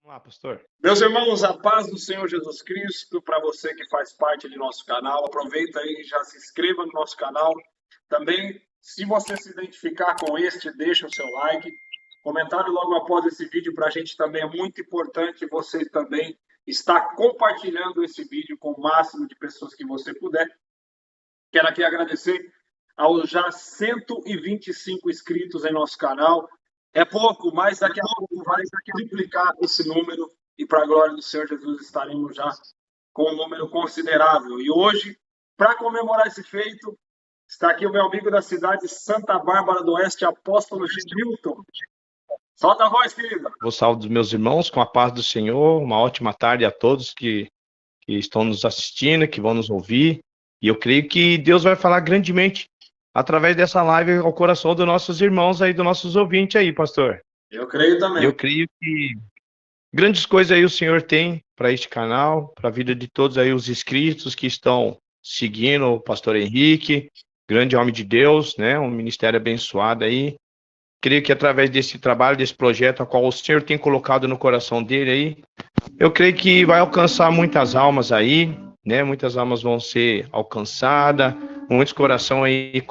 Olá, pastor. Meus irmãos, a paz do Senhor Jesus Cristo, para você que faz parte de nosso canal, aproveita aí e já se inscreva no nosso canal. Também, se você se identificar com este, deixa o seu like. Comentário logo após esse vídeo para a gente também é muito importante você também estar compartilhando esse vídeo com o máximo de pessoas que você puder. Quero aqui agradecer aos já 125 inscritos em nosso canal. É pouco, mas daqui a pouco vai triplicar esse número e para a glória do Senhor Jesus estaremos já com um número considerável. E hoje, para comemorar esse feito, está aqui o meu amigo da cidade de Santa Bárbara do Oeste, apóstolo Gilton. Solta a voz, querido. Vou salve dos meus irmãos com a paz do Senhor. Uma ótima tarde a todos que estão nos assistindo, que vão nos ouvir. E eu creio que Deus vai falar grandemente através dessa live ao coração dos nossos irmãos aí, dos nossos ouvintes aí, pastor. Eu creio também. Eu creio que grandes coisas aí o Senhor tem para este canal, para a vida de todos aí os inscritos que estão seguindo o pastor Henrique, grande homem de Deus, né? Um ministério abençoado aí. Creio que através desse trabalho, desse projeto, a qual o Senhor tem colocado no coração dele aí, eu creio que vai alcançar muitas almas aí, né? Muitas almas vão ser alcançadas, muitos corações aí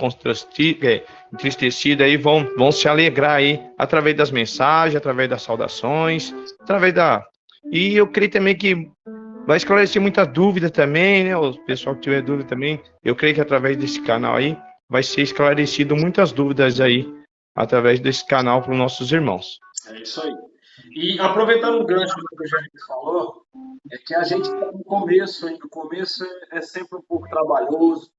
entristecidos aí vão se alegrar aí através das mensagens, através das saudações, através da... E eu creio também que vai esclarecer muita dúvida também, né? O pessoal que tiver dúvida também, eu creio que através desse canal aí vai ser esclarecido muitas dúvidas aí através desse canal para os nossos irmãos. É isso aí. E aproveitando o gancho do que o Henrique falou, é que a gente está no começo ainda. O começo é sempre um pouco trabalhoso,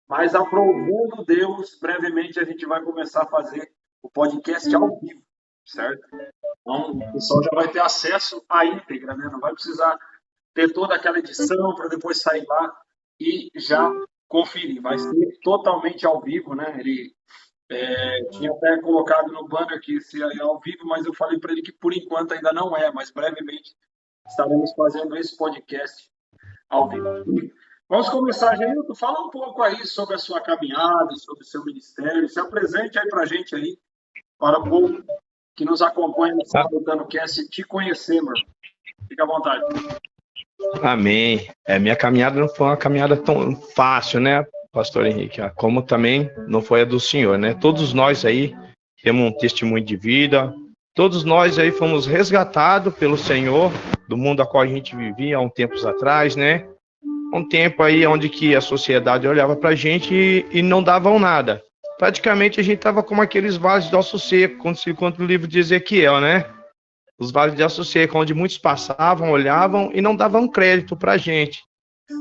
mas aprovando Deus, brevemente a gente vai começar a fazer o podcast ao vivo, certo? Então, o pessoal já vai ter acesso à íntegra, né? Não vai precisar ter toda aquela edição para depois sair lá e já conferir. Vai ser totalmente ao vivo, né? Ele tinha até colocado no banner que seria ao vivo, mas eu falei para ele que por enquanto ainda não é, mas brevemente estaremos fazendo esse podcast ao vivo. Vamos começar, Genilton. Fala um pouco aí sobre a sua caminhada, sobre o seu ministério. Se apresente aí para a gente aí, para o povo que nos acompanha no Sabotando Cast te conhecer, mano. Fica à vontade. Amém. Minha caminhada não foi uma caminhada tão fácil, né, pastor Henrique? Como também não foi a do senhor, né? Todos nós aí temos um testemunho de vida. Todos nós aí fomos resgatados pelo Senhor do mundo a qual a gente vivia há uns tempos atrás, né? Um tempo aí onde que a sociedade olhava pra gente e não davam nada. Praticamente a gente tava como aqueles vales de osso seco, quando se conta o livro de Ezequiel, né? Os vales de osso seco, onde muitos passavam, olhavam e não davam crédito pra gente.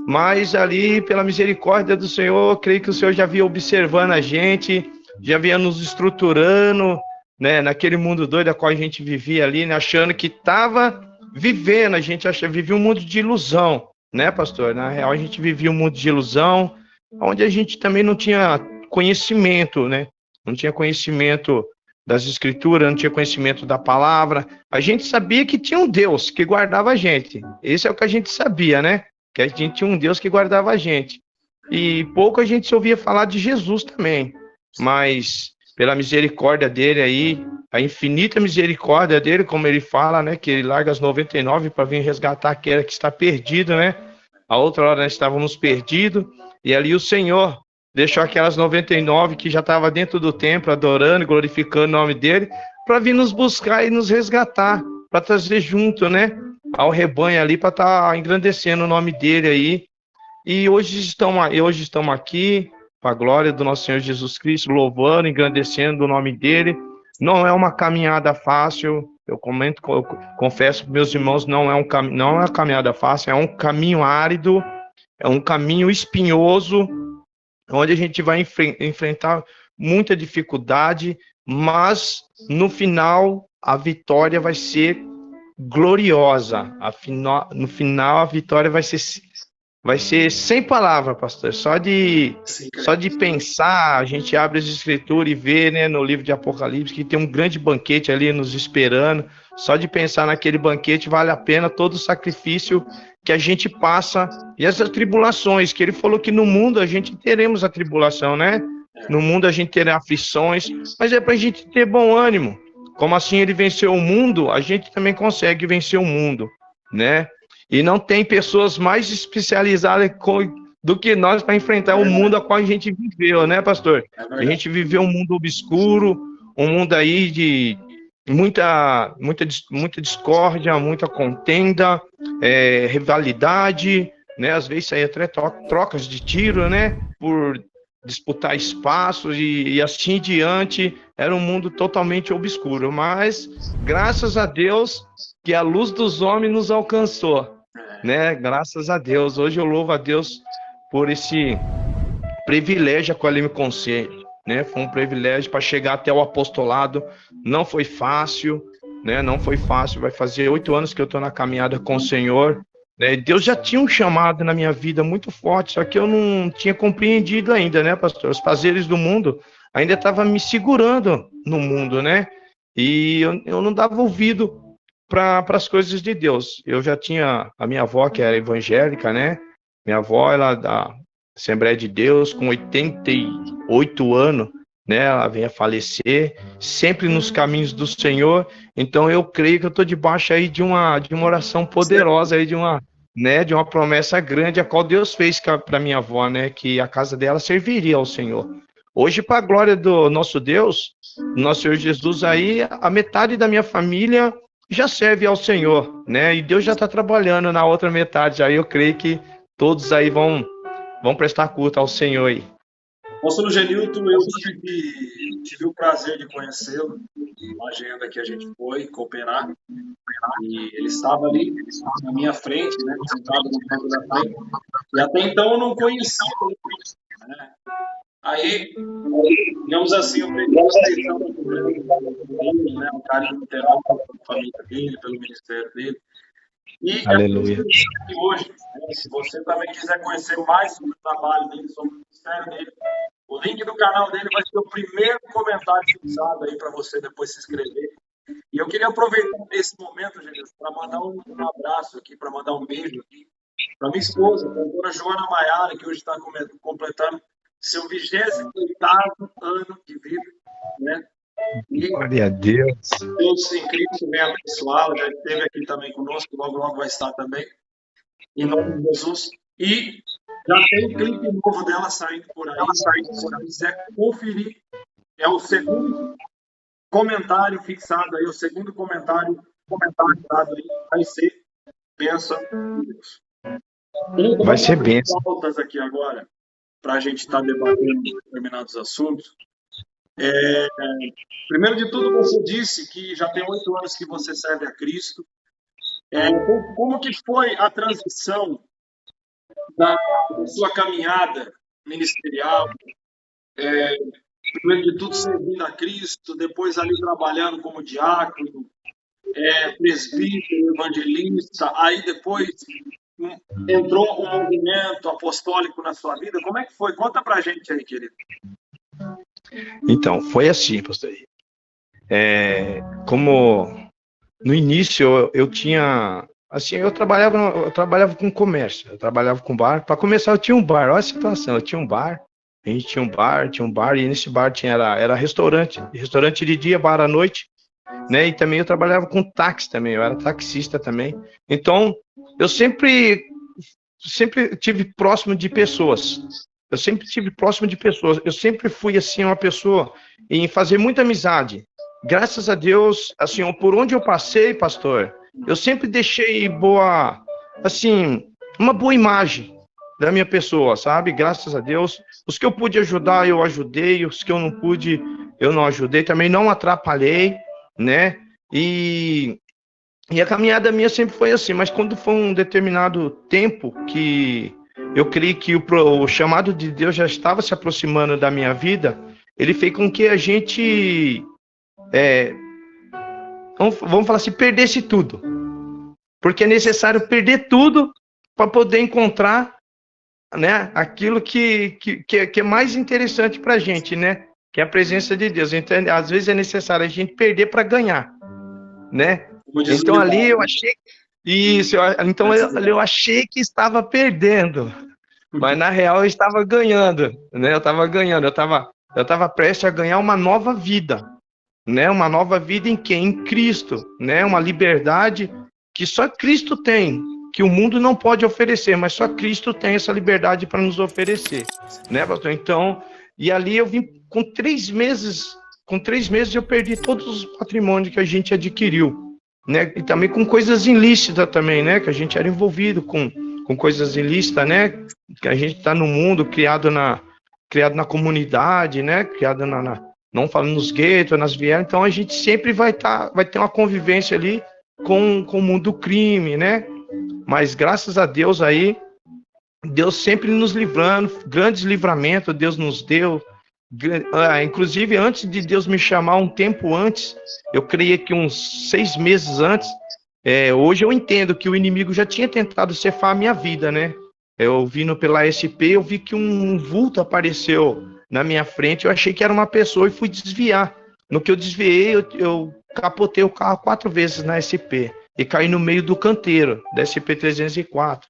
Mas ali, pela misericórdia do Senhor, creio que o Senhor já vinha observando a gente, já vinha nos estruturando, né? Naquele mundo doido a qual a gente vivia ali, né? Achando que tava vivendo, a gente vivia um mundo de ilusão. Né, pastor? Na real, a gente vivia um mundo de ilusão, onde a gente também não tinha conhecimento, né? Não tinha conhecimento das escrituras, não tinha conhecimento da palavra. A gente sabia que tinha um Deus que guardava a gente. Esse é o que a gente sabia, né? Que a gente tinha um Deus que guardava a gente. E pouco a gente se ouvia falar de Jesus também. Mas, pela misericórdia dele aí, a infinita misericórdia dele, como ele fala, né, que ele larga as 99 para vir resgatar aquela que está perdida, né? A outra hora nós estávamos perdidos, e ali o Senhor deixou aquelas 99 que já estavam dentro do templo, adorando e glorificando o nome dele, para vir nos buscar e nos resgatar, para trazer junto, né, ao rebanho ali, para estar engrandecendo o nome dele aí. E hoje estamos aqui, para a glória do nosso Senhor Jesus Cristo, louvando, engrandecendo o nome dele. Não é uma caminhada fácil, eu confesso para meus irmãos, não é uma caminhada fácil, é um caminho árido, é um caminho espinhoso, onde a gente vai enfrentar muita dificuldade, mas no final a vitória vai ser gloriosa. No final a vitória vai ser sem palavra, pastor. Só de pensar, a gente abre as escrituras e vê, né, no livro de Apocalipse, que tem um grande banquete ali nos esperando. Só de pensar naquele banquete vale a pena todo o sacrifício que a gente passa e as tribulações, que ele falou que no mundo a gente teremos a tribulação, né? No mundo a gente terá aflições, mas é para a gente ter bom ânimo. como assim ele venceu o mundo, a gente também consegue vencer o mundo, né? E não tem pessoas mais especializadas do que nós para enfrentar o mundo a qual a gente viveu, né, pastor? A gente viveu um mundo obscuro, um mundo aí de muita discórdia, muita contenda, rivalidade, né? Às vezes aí até trocas de tiro, né? Por disputar espaços e assim diante. Era um mundo totalmente obscuro, mas graças a Deus que a luz dos homens nos alcançou, né? Graças a Deus. Hoje eu louvo a Deus por esse privilégio a qual ele me concede, né? Foi um privilégio para chegar até o apostolado. Não foi fácil, né? Não foi fácil. Vai fazer 8 anos que eu estou na caminhada com o Senhor, né? Deus já tinha um chamado na minha vida muito forte, só que eu não tinha compreendido ainda, né, pastor? Os prazeres do mundo ainda estavam me segurando no mundo, né? E eu não dava ouvido para as coisas de Deus. Eu já tinha a minha avó, que era evangélica, né? Minha avó, ela da Assembleia de Deus, com 88 anos, né? Ela vem a falecer, sempre nos caminhos do Senhor. Então eu creio que eu estou debaixo aí de uma oração poderosa aí, de uma promessa grande a qual Deus fez para minha avó, né? Que a casa dela serviria ao Senhor. Hoje, para a glória do nosso Deus, nosso Senhor Jesus, aí a metade da minha família já serve ao Senhor, né? E Deus já está trabalhando na outra metade. Aí eu creio que todos aí vão prestar culto ao Senhor aí. Apóstolo Genilton, eu tive o prazer de conhecê-lo na agenda que a gente foi cooperar. E ele estava ali na minha frente, né, sentado no banco da frente. E até então eu não conhecia ele, né? Aí, digamos assim, eu peguei um carinho literal pela família dele, pelo ministério dele. E aleluia. Hoje, né, se você também quiser conhecer mais sobre o trabalho dele, sobre o ministério dele, o link do canal dele vai ser o primeiro comentário fixado aí para você depois se inscrever. E eu queria aproveitar esse momento, gente, para mandar um abraço aqui, para mandar um beijo aqui para minha esposa, a doutora Joana Maiara, que hoje está completando seu 28º ano de vida, né? E glória a Deus. Deus em Cristo venha abençoá-la, já esteve aqui também conosco, logo vai estar também, em nome de Jesus. E já tem um clipe novo dela saindo por aí, se você quiser conferir, é o segundo comentário fixado aí, o segundo comentário fixado aí, vai ser bênção de Deus. Vai ser bênção. Pautas aqui agora, para a gente estar debatendo determinados assuntos. Primeiro de tudo, você disse que já tem 8 anos que você serve a Cristo. Como que foi a transição da sua caminhada ministerial? Primeiro de tudo, servindo a Cristo, depois ali trabalhando como diácono, presbítero, evangelista, aí depois entrou um movimento apostólico na sua vida. Como é que foi? Conta pra gente aí, querido. Então, foi assim, pastor. Como no início eu tinha, assim, eu trabalhava com comércio, eu trabalhava com bar. Para começar, eu tinha um bar, olha a situação, eu tinha um bar, a gente tinha um bar, e nesse bar era restaurante de dia, bar à noite, né? E também eu trabalhava com táxi também, eu era taxista também. Então, eu sempre tive próximo de pessoas. Eu sempre fui, assim, uma pessoa em fazer muita amizade. Graças a Deus, assim, por onde eu passei, pastor, eu sempre deixei uma boa imagem da minha pessoa, sabe? Graças a Deus. Os que eu pude ajudar, eu ajudei. Os que eu não pude, eu não ajudei. Também não atrapalhei, né? E a caminhada minha sempre foi assim. Mas quando foi um determinado tempo que eu creio que o chamado de Deus já estava se aproximando da minha vida, ele fez com que a gente, vamos falar assim, perdesse tudo. Porque é necessário perder tudo para poder encontrar, né, aquilo que é mais interessante para a gente, né? Que é a presença de Deus. Então, às vezes é necessário a gente perder para ganhar, né? Então ali eu achei eu achei que estava perdendo, mas na real eu estava ganhando, né? Eu estava prestes a ganhar uma nova vida, né? Uma nova vida em quem? Em Cristo, né? Uma liberdade que só Cristo tem, que o mundo não pode oferecer, mas só Cristo tem essa liberdade para nos oferecer, né, pastor? Então, e ali eu vim com 3 meses eu perdi todos os patrimônios que a gente adquiriu, né? E também com coisas ilícitas também, né? Que a gente era envolvido com coisas ilícitas, né? Que a gente está no mundo criado na comunidade, né? Criado não falando nos guetos, nas vielas, então a gente sempre vai ter uma convivência ali com o mundo do crime, né? Mas graças a Deus aí, Deus sempre nos livrando, grandes livramentos Deus nos deu. Inclusive, antes de Deus me chamar, um tempo antes, eu creio que uns 6 meses antes, hoje eu entendo que o inimigo já tinha tentado cefar a minha vida, né? Eu vindo pela SP, eu vi que um vulto apareceu na minha frente, eu achei que era uma pessoa e fui desviar. No que eu desviei, eu capotei o carro 4 vezes na SP e caí no meio do canteiro da SP-304.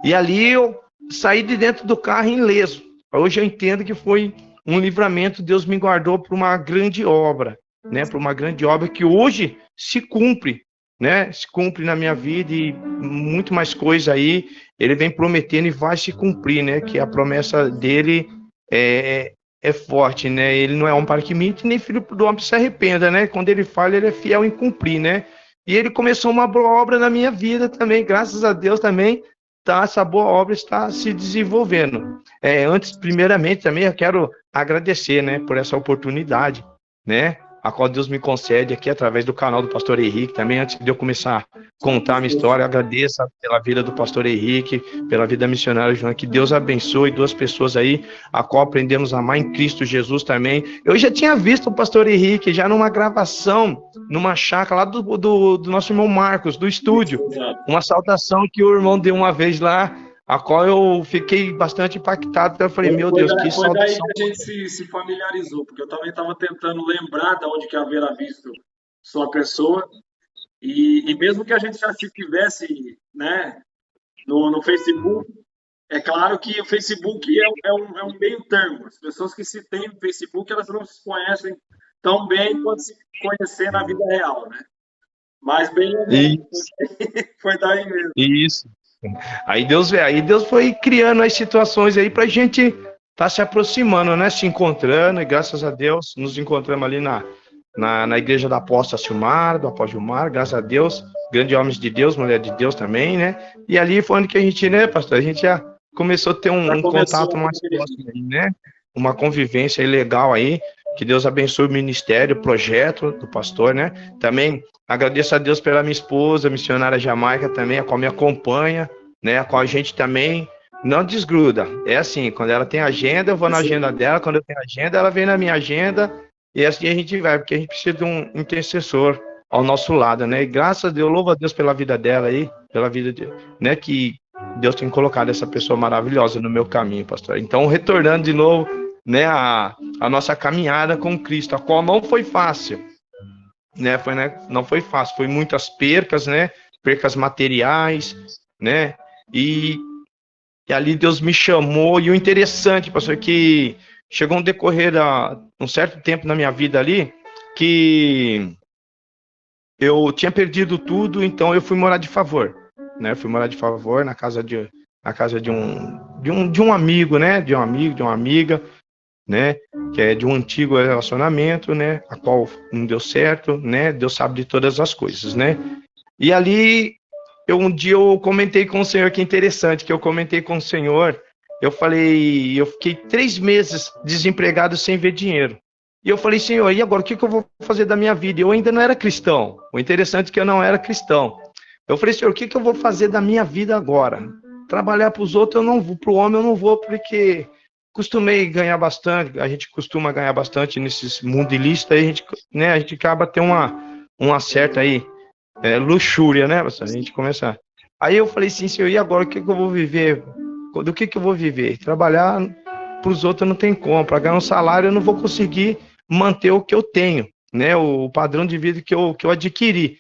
E ali eu saí de dentro do carro ileso. Hoje eu entendo que foi um livramento, Deus me guardou para uma grande obra, né? Para uma grande obra que hoje se cumpre, né? Se cumpre na minha vida e muito mais coisa aí. Ele vem prometendo e vai se cumprir, né? Que a promessa dele é forte, né? Ele não é homem para que mente, nem filho do homem que se arrependa, né? Quando ele fala, ele é fiel em cumprir, né? E ele começou uma boa obra na minha vida também, graças a Deus também, essa boa obra está se desenvolvendo. Antes, primeiramente, também eu quero agradecer, né, por essa oportunidade, né, a qual Deus me concede aqui através do canal do Pastor Henrique. Também, antes de eu começar a contar a minha história, agradeço pela vida do Pastor Henrique, pela vida missionária João, que Deus abençoe 2 pessoas aí, a qual aprendemos a amar em Cristo Jesus também. Eu já tinha visto o Pastor Henrique já numa gravação, numa chácara lá do nosso irmão Marcos, do estúdio, uma saudação que o irmão deu uma vez lá, a qual eu fiquei bastante impactado, porque eu falei, meu Deus, que saudação. Foi daí que a gente se familiarizou, porque eu também estava tentando lembrar de onde que havia visto sua pessoa, e mesmo que a gente já se tivesse, né, no Facebook, é claro que o Facebook é um meio termo. As pessoas que se têm no Facebook, elas não se conhecem tão bem quanto se conhecer na vida real, né? Mas bem lembrado, foi daí mesmo. Isso. Aí Deus foi criando as situações aí pra gente tá se aproximando, né? Se encontrando, e graças a Deus nos encontramos ali na igreja da apóstola Silmar, do apóstolo Gilmar, graças a Deus, grandes homens de Deus, mulher de Deus também, né? E ali foi onde que a gente, né, pastor? A gente já começou a ter um contato mais próximo aí, né? Uma convivência aí legal aí. Que Deus abençoe o ministério, o projeto do pastor, né? Também agradeço a Deus pela minha esposa, missionária Jamaica também, a qual me acompanha, né? A qual a gente também não desgruda. É assim, quando ela tem agenda, eu vou na agenda dela, quando eu tenho agenda, ela vem na minha agenda, e assim a gente vai, porque a gente precisa de um intercessor ao nosso lado, né? E graças a Deus, louvo a Deus pela vida dela aí, pela vida de, né? Que Deus tem colocado essa pessoa maravilhosa no meu caminho, pastor. Então, retornando de novo, né, a nossa caminhada com Cristo, a qual não foi fácil, né, não foi fácil, foi muitas percas, né, percas materiais, né, e ali Deus me chamou, e o interessante, pastor, que chegou um decorrer um certo tempo na minha vida ali, que eu tinha perdido tudo, então eu fui morar de favor, né, na casa de um amigo, né, de uma amiga, né, que é de um antigo relacionamento, né, a qual não deu certo, né, Deus sabe de todas as coisas, né, e ali, um dia eu comentei com o Senhor, que interessante, que eu comentei com o Senhor, eu fiquei 3 meses desempregado sem ver dinheiro, e eu falei, Senhor, e agora, o que eu vou fazer da minha vida? Eu ainda não era cristão, o interessante é que eu não era cristão, eu falei, Senhor, o que eu vou fazer da minha vida agora? Trabalhar para os outros eu não vou, para o homem eu não vou, porque costumei ganhar bastante, a gente costuma ganhar bastante nesses mundo ilícito, aí a gente acaba tendo uma certa aí, luxúria, né? A gente começa. Aí eu falei assim, Senhor, e agora o que eu vou viver? Do que eu vou viver? Trabalhar para os outros não tem como, para ganhar um salário eu não vou conseguir manter o que eu tenho, né? O padrão de vida que eu adquiri.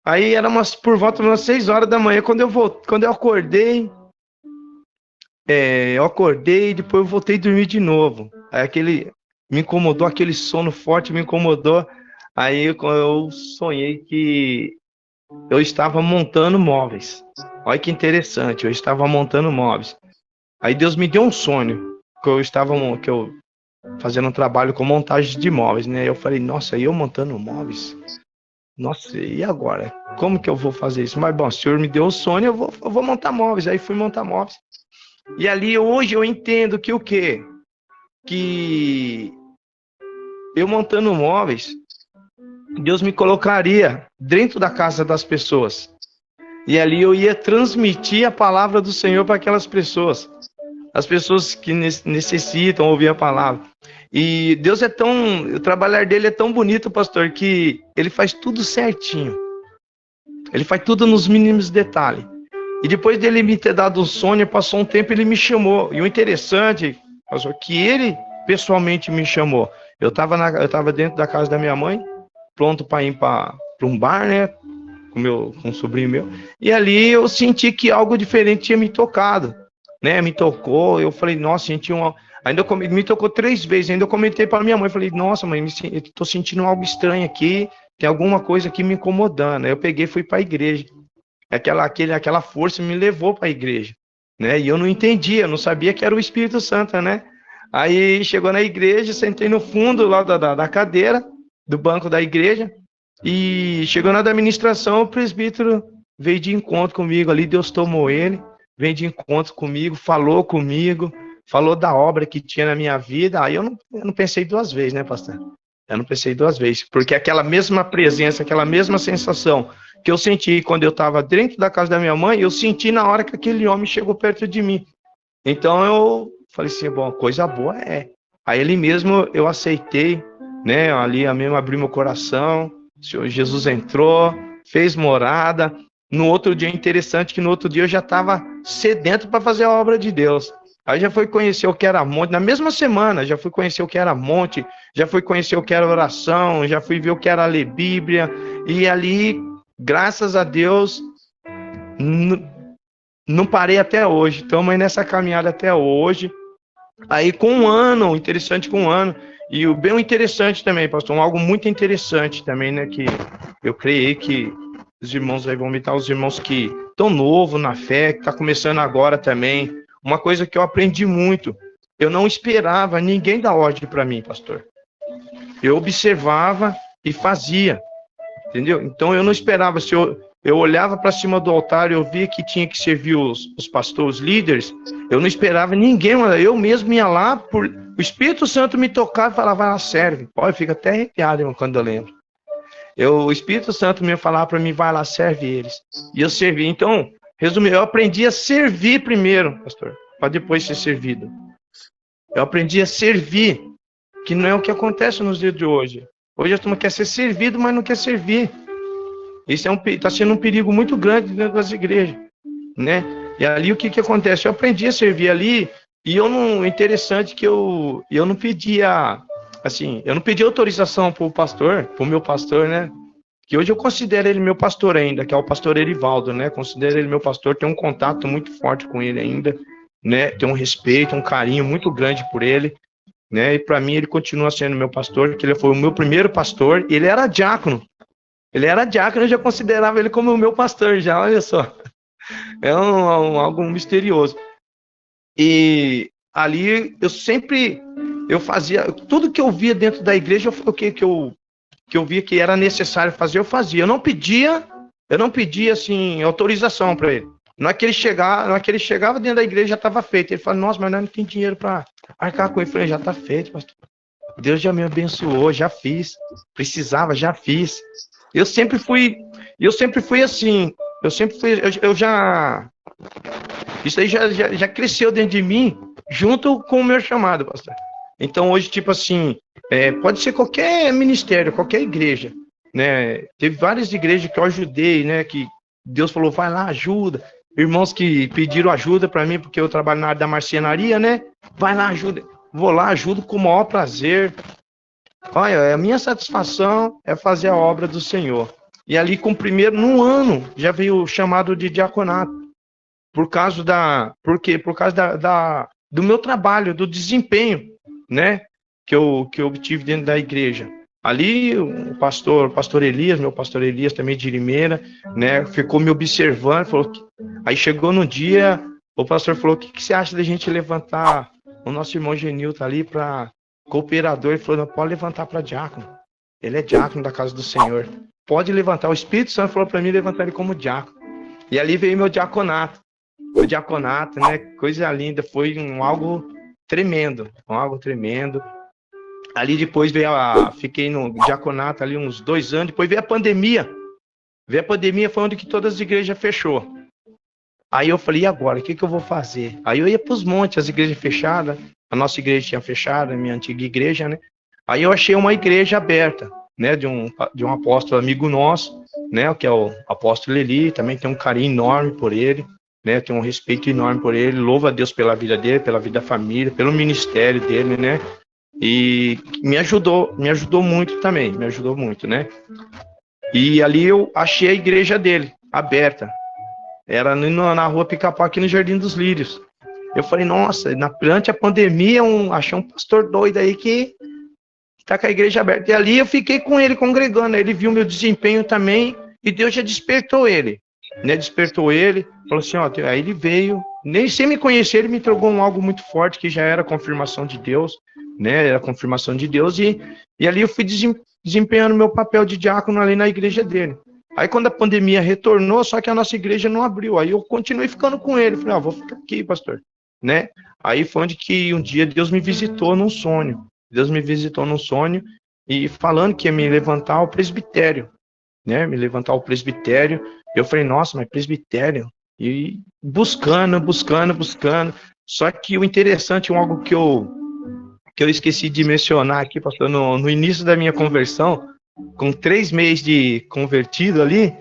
Aí era por volta de umas 6 horas da manhã, quando eu acordei, e depois eu voltei a dormir de novo. Aí me incomodou, aquele sono forte me incomodou. Aí eu sonhei que eu estava montando móveis. Olha que interessante, eu estava montando móveis. Aí Deus me deu um sonho, que eu fazendo um trabalho com montagem de móveis, né? Eu falei, nossa, eu montando móveis? Nossa, e agora? Como que eu vou fazer isso? Mas bom, o senhor me deu o sonho, eu vou montar móveis. Aí fui montar móveis. E ali hoje eu entendo que o quê? Que eu montando móveis, Deus me colocaria dentro da casa das pessoas. E ali eu ia transmitir a palavra do Senhor para aquelas pessoas. As pessoas que necessitam ouvir a palavra. E Deus o trabalhar dele é tão bonito, pastor, que ele faz tudo certinho. Ele faz tudo nos mínimos detalhes. E depois dele me ter dado um sonho, passou um tempo, ele me chamou. E o interessante, pastor, que ele pessoalmente me chamou. Eu estava dentro da casa da minha mãe, pronto para ir para um bar, né? Com um sobrinho meu. E ali eu senti que algo diferente tinha me tocado, né? Me tocou, eu falei, nossa, senti uma... Ainda me tocou 3 vezes, ainda eu comentei para minha mãe, falei, nossa, mãe, eu tô sentindo algo estranho aqui, tem alguma coisa aqui me incomodando. Aí eu peguei e fui para a igreja. Aquela força me levou para a igreja, né? E eu não entendia, eu não sabia que era o Espírito Santo, né? Aí chegou na igreja, sentei no fundo lá da cadeira, do banco da igreja, e chegou na administração, o presbítero veio de encontro comigo ali, Deus tomou ele, veio de encontro comigo, falou da obra que tinha na minha vida. Aí eu não pensei 2 vezes, né, pastor? Eu não pensei 2 vezes, porque aquela mesma presença, aquela mesma sensação que eu senti quando eu estava dentro da casa da minha mãe, eu senti na hora que aquele homem chegou perto de mim. Então eu falei assim, bom, coisa boa é. Aí ele mesmo eu aceitei, né? Ali eu mesmo abri meu coração, o Senhor Jesus entrou, fez morada. No outro dia, interessante que no outro dia eu já estava sedento para fazer a obra de Deus. Aí já fui conhecer o que era monte, na mesma semana já fui conhecer o que era monte, já fui conhecer o que era oração, já fui ver o que era ler Bíblia, e ali, graças a Deus, não parei até hoje, estamos aí nessa caminhada até hoje. Aí com 1 ano, interessante com 1 ano, e o bem interessante também, pastor, algo muito interessante também, né, que eu creio que os irmãos aí vão me dar, os irmãos que estão novos na fé, que está começando agora também. Uma coisa que eu aprendi muito, eu não esperava ninguém dar ordem para mim, pastor. Eu observava e fazia, entendeu? Então eu não esperava, se eu olhava para cima do altar, eu via que tinha que servir os pastores, os líderes, eu não esperava ninguém, eu mesmo ia lá, o Espírito Santo me tocava e falava, vai lá, serve. Olha, fica até arrepiado, irmão, quando eu lembro. O Espírito Santo me falava para mim, vai lá, serve eles. E eu servi. Então, resumindo, eu aprendi a servir primeiro, pastor, para depois ser servido. Eu aprendi a servir, que não é o que acontece nos dias de hoje. Hoje a turma quer ser servido, mas não quer servir. Isso está sendo um perigo muito grande dentro das igrejas, né? E ali o que acontece? Eu aprendi a servir ali, e interessante que eu não pedia, assim, eu não pedi autorização para o meu pastor, né? Que hoje eu considero ele meu pastor ainda, que é o pastor Erivaldo, né? Considero ele meu pastor, tenho um contato muito forte com ele ainda, né? Tenho um respeito, um carinho muito grande por ele, né? E para mim ele continua sendo meu pastor, que ele foi o meu primeiro pastor, e ele era diácono. Eu já considerava ele como o meu pastor, já, olha só. É algo misterioso. E ali eu fazia, tudo que eu via dentro da igreja, que eu via que era necessário fazer, eu fazia. Eu não pedia assim, autorização para ele. Não é que ele chegava dentro da igreja, já estava feito. Ele falou, nossa, mas nós não tem dinheiro para arcar com ele. Eu falei, já está feito, pastor. Deus já me abençoou, já fiz. Precisava, já fiz. Eu sempre fui assim. Isso aí já cresceu dentro de mim, junto com o meu chamado, pastor. Então hoje, tipo assim, pode ser qualquer ministério, qualquer igreja, né? Teve várias igrejas que eu ajudei, né? Que Deus falou, vai lá, ajuda. Irmãos que pediram ajuda para mim, porque eu trabalho na área da marcenaria, né? Vai lá, ajuda. Vou lá, ajudo com o maior prazer. Olha, a minha satisfação é fazer a obra do Senhor. E ali num ano, já veio o chamado de diaconato. Por causa do meu trabalho, do desempenho, né? que eu obtive dentro da igreja. Ali, o pastor Elias, meu pastor Elias, também de Limeira, né, ficou me observando, falou aí chegou no dia, o pastor falou, o que você acha da gente levantar o nosso irmão Genilton ali para cooperador? Ele falou, não, pode levantar para diácono. Ele é diácono da casa do Senhor. Pode levantar. O Espírito Santo falou para mim levantar ele como diácono. E ali veio meu diaconato. O diaconato, né, coisa linda, foi algo tremendo, algo tremendo. Ali depois fiquei no diaconato ali uns 2 anos, depois veio a pandemia. Veio a pandemia, foi onde que todas as igrejas fechou. Aí eu falei, e agora, o que eu vou fazer? Aí eu ia para os montes, as igrejas fechadas, a nossa igreja tinha fechado, a minha antiga igreja, né? Aí eu achei uma igreja aberta, né, de um apóstolo amigo nosso, né, que é o apóstolo Eli, também tem um carinho enorme por ele, né, tem um respeito enorme por ele, louvo a Deus pela vida dele, pela vida da família, pelo ministério dele, né? E me ajudou muito também, me ajudou muito, né? E ali eu achei a igreja dele, aberta. Era na rua Pica-Pau, aqui no Jardim dos Lírios. Eu falei, nossa, durante a pandemia, achei um pastor doido aí que tá com a igreja aberta. E ali eu fiquei com ele, congregando. Ele viu meu desempenho também, e Deus já despertou ele. Né? Despertou ele, falou assim, ó, aí ele veio, nem sem me conhecer, ele me entregou algo muito forte, que já era confirmação de Deus, né? Era confirmação de Deus, e ali eu fui desempenhando meu papel de diácono ali na igreja dele. Aí quando a pandemia retornou, só que a nossa igreja não abriu, aí eu continuei ficando com ele, falei, vou ficar aqui, pastor, né? Aí foi onde que um dia Deus me visitou num sonho, e falando que ia me levantar ao presbitério, né? Me levantar ao presbitério. Eu falei, nossa, mas presbitério? E buscando. Só que o interessante, algo que eu esqueci de mencionar aqui, pastor, no início da minha conversão, com 3 meses de convertido ali,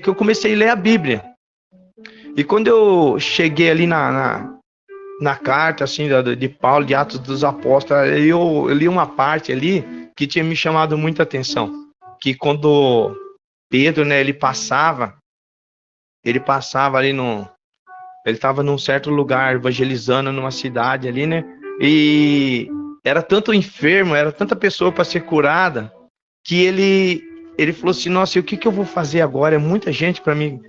que eu comecei a ler a Bíblia. E quando eu cheguei ali na carta, assim, de Paulo, de Atos dos Apóstolos, eu li uma parte ali que tinha me chamado muita atenção. Que quando Pedro, né, ele passava ali ele estava num certo lugar, evangelizando numa cidade ali, né, e era tanto enfermo, era tanta pessoa para ser curada, que ele falou assim, nossa, e o que eu vou fazer agora? É muita gente para mim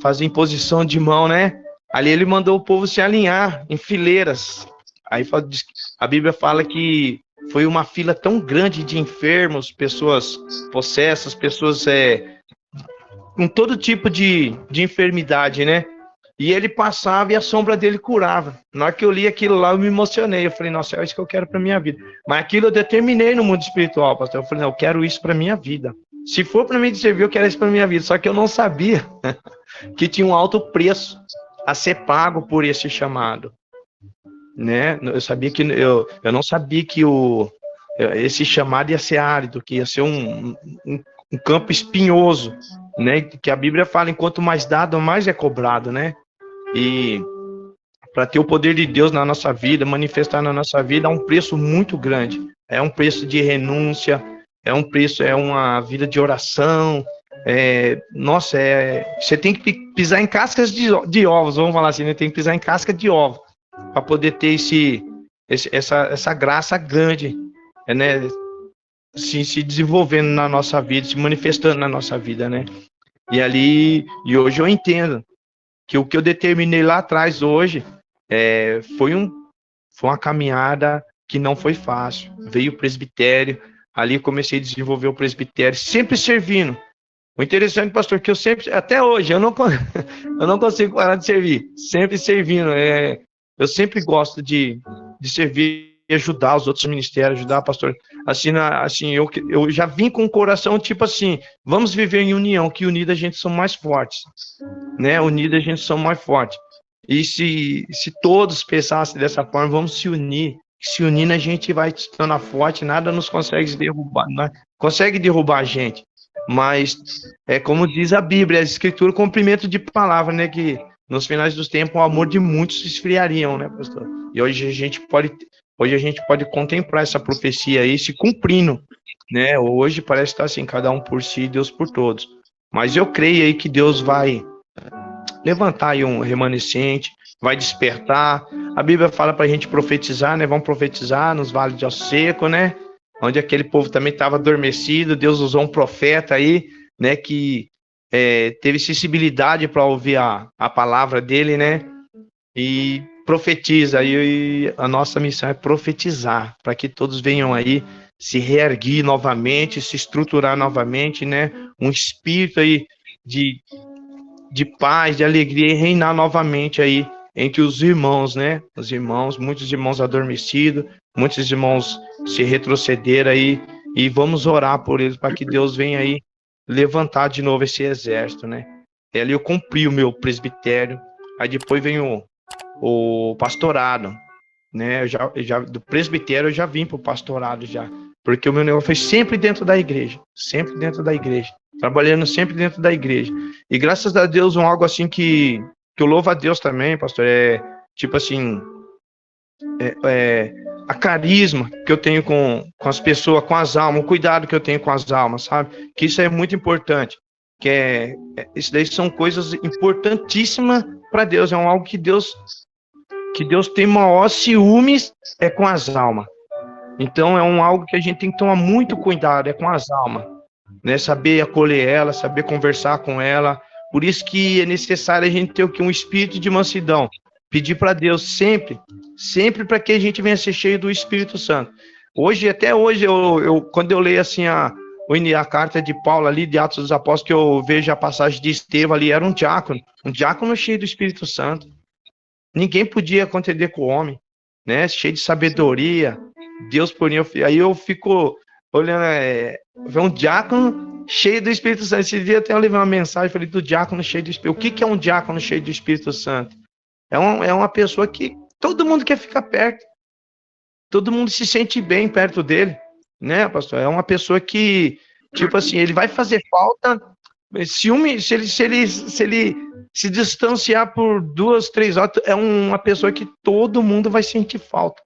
fazer imposição de mão, né? Ali ele mandou o povo se alinhar em fileiras. Aí a Bíblia fala que foi uma fila tão grande de enfermos, pessoas possessas, pessoas com todo tipo de enfermidade, né? E ele passava e a sombra dele curava. Na hora que eu li aquilo lá, eu me emocionei. Eu falei, nossa, é isso que eu quero para minha vida. Mas aquilo eu determinei no mundo espiritual, pastor. Eu falei, não, eu quero isso para minha vida. Se for para mim servir, eu quero isso para minha vida. Só que eu não sabia que tinha um alto preço a ser pago por esse chamado, né? Eu não sabia que esse chamado ia ser árido, que ia ser um campo espinhoso, né? Que a Bíblia fala, enquanto mais dado, mais é cobrado, né? E para ter o poder de Deus na nossa vida, manifestar na nossa vida, há um preço muito grande. É um preço de renúncia, é uma vida de oração. Você tem que pisar em cascas de ovos, vamos falar assim, né? Tem que pisar em casca de ovo para poder ter essa graça grande, né? Se desenvolvendo na nossa vida, se manifestando na nossa vida, né? E hoje eu entendo que o que eu determinei lá atrás hoje foi uma caminhada que não foi fácil. Veio o presbitério, ali comecei a desenvolver o presbitério, sempre servindo. O interessante, pastor, que eu sempre, até hoje, eu não consigo parar de servir, sempre servindo. Eu sempre gosto de servir e ajudar os outros ministérios, ajudar, pastor. Assim, eu já vim com o coração, tipo assim, vamos viver em união, que unidos a gente somos mais fortes, né? Unidos a gente somos mais fortes. E se todos pensassem dessa forma, vamos se unir. Se unindo, a gente vai se tornar forte, nada nos consegue derrubar, né? Consegue derrubar a gente. Mas, como diz a Bíblia, a Escritura, cumprimento de palavra, né? Que nos finais dos tempos, o amor de muitos se esfriariam, né, pastor? E hoje a gente pode contemplar essa profecia aí se cumprindo, né? Hoje parece estar assim, cada um por si, Deus por todos. Mas eu creio aí que Deus vai levantar aí um remanescente, vai despertar. A Bíblia fala para a gente profetizar, né? Vamos profetizar nos vales de ossos secos, né? Onde aquele povo também estava adormecido. Deus usou um profeta aí, né? Que teve sensibilidade para ouvir a palavra dele, né? E profetiza. E a nossa missão é profetizar, para que todos venham aí se reerguer novamente, se estruturar novamente, né? Um espírito aí de paz, de alegria e reinar novamente aí entre os irmãos, né? Os irmãos, muitos irmãos adormecidos, muitos irmãos se retrocederam aí, e vamos orar por eles para que Deus venha aí levantar de novo esse exército, né? E ali eu cumpri o meu presbitério, aí depois vem o pastorado, né? Do presbitério eu já vim para o pastorado já, porque o meu negócio foi sempre dentro da igreja, trabalhando sempre dentro da igreja. E graças a Deus, algo assim que eu louvo a Deus também, pastor, tipo assim, a carisma que eu tenho com as pessoas, com as almas, o cuidado que eu tenho com as almas, sabe? Que isso é muito importante, isso daí são coisas importantíssimas para Deus, algo que Deus tem maior ciúmes com as almas. Então algo que a gente tem que tomar muito cuidado, com as almas, né? Saber acolher ela, saber conversar com ela. Por isso que é necessário a gente ter um espírito de mansidão, pedir para Deus sempre para que a gente venha ser cheio do Espírito Santo. Até hoje, quando eu leio assim a carta de Paulo ali, de Atos dos Apóstolos, que eu vejo a passagem de Estevão ali, era um diácono cheio do Espírito Santo. Ninguém podia contender com o homem, né? Cheio de sabedoria, Deus por mim. Aí eu fico olhando, um diácono cheio do Espírito Santo. Esse dia até eu levei uma mensagem, falei do diácono cheio do Espírito. O que é um diácono cheio do Espírito Santo? É uma pessoa que todo mundo quer ficar perto, todo mundo se sente bem perto dele, né, pastor? É uma pessoa que, tipo assim, ele vai fazer falta, se ele se distanciar por 2, 3 horas, é uma pessoa que todo mundo vai sentir falta,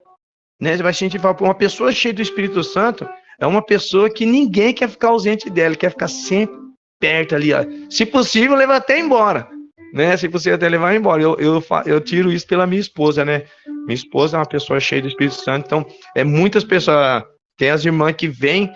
né? Vai sentir falta. Uma pessoa cheia do Espírito Santo é uma pessoa que ninguém quer ficar ausente dela, quer ficar sempre perto ali, ó. Se possível, levar até embora, né? Se possível, até levar embora. Eu tiro isso pela minha esposa, né? Minha esposa é uma pessoa cheia do Espírito Santo, então muitas pessoas, tem as irmãs que vêm,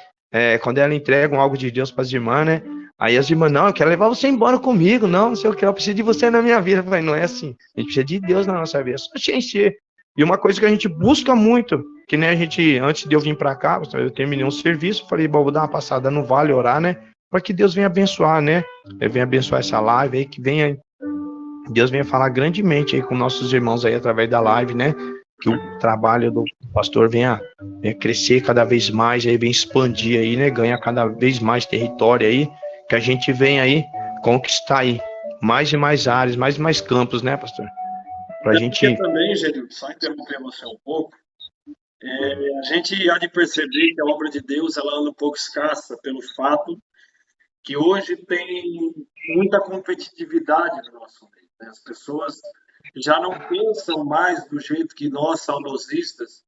quando elas entregam algo de Deus para as irmãs, né? Aí as irmãs, não, eu quero levar você embora comigo, não sei o que, eu preciso de você na minha vida. Eu falei, não é assim, a gente precisa de Deus na nossa vida, é só te encher. E uma coisa que a gente busca muito, que nem a gente, antes de eu vir para cá, eu terminei um serviço, falei, bom, vou dar uma passada no vale, orar, né? Para que Deus venha abençoar, né? Venha abençoar essa live aí, que Deus venha falar grandemente aí com nossos irmãos aí através da live, né? Que o trabalho do pastor venha crescer cada vez mais, aí venha expandir aí, né? Ganhar cada vez mais território aí, que a gente venha aí conquistar aí mais e mais áreas, mais e mais campos, né, pastor? Pra gente também, Gênio, só interromper você um pouco, a gente há de perceber que a obra de Deus ela anda um pouco escassa pelo fato que hoje tem muita competitividade no nosso meio, né? As pessoas já não pensam mais do jeito que nós, saudosistas,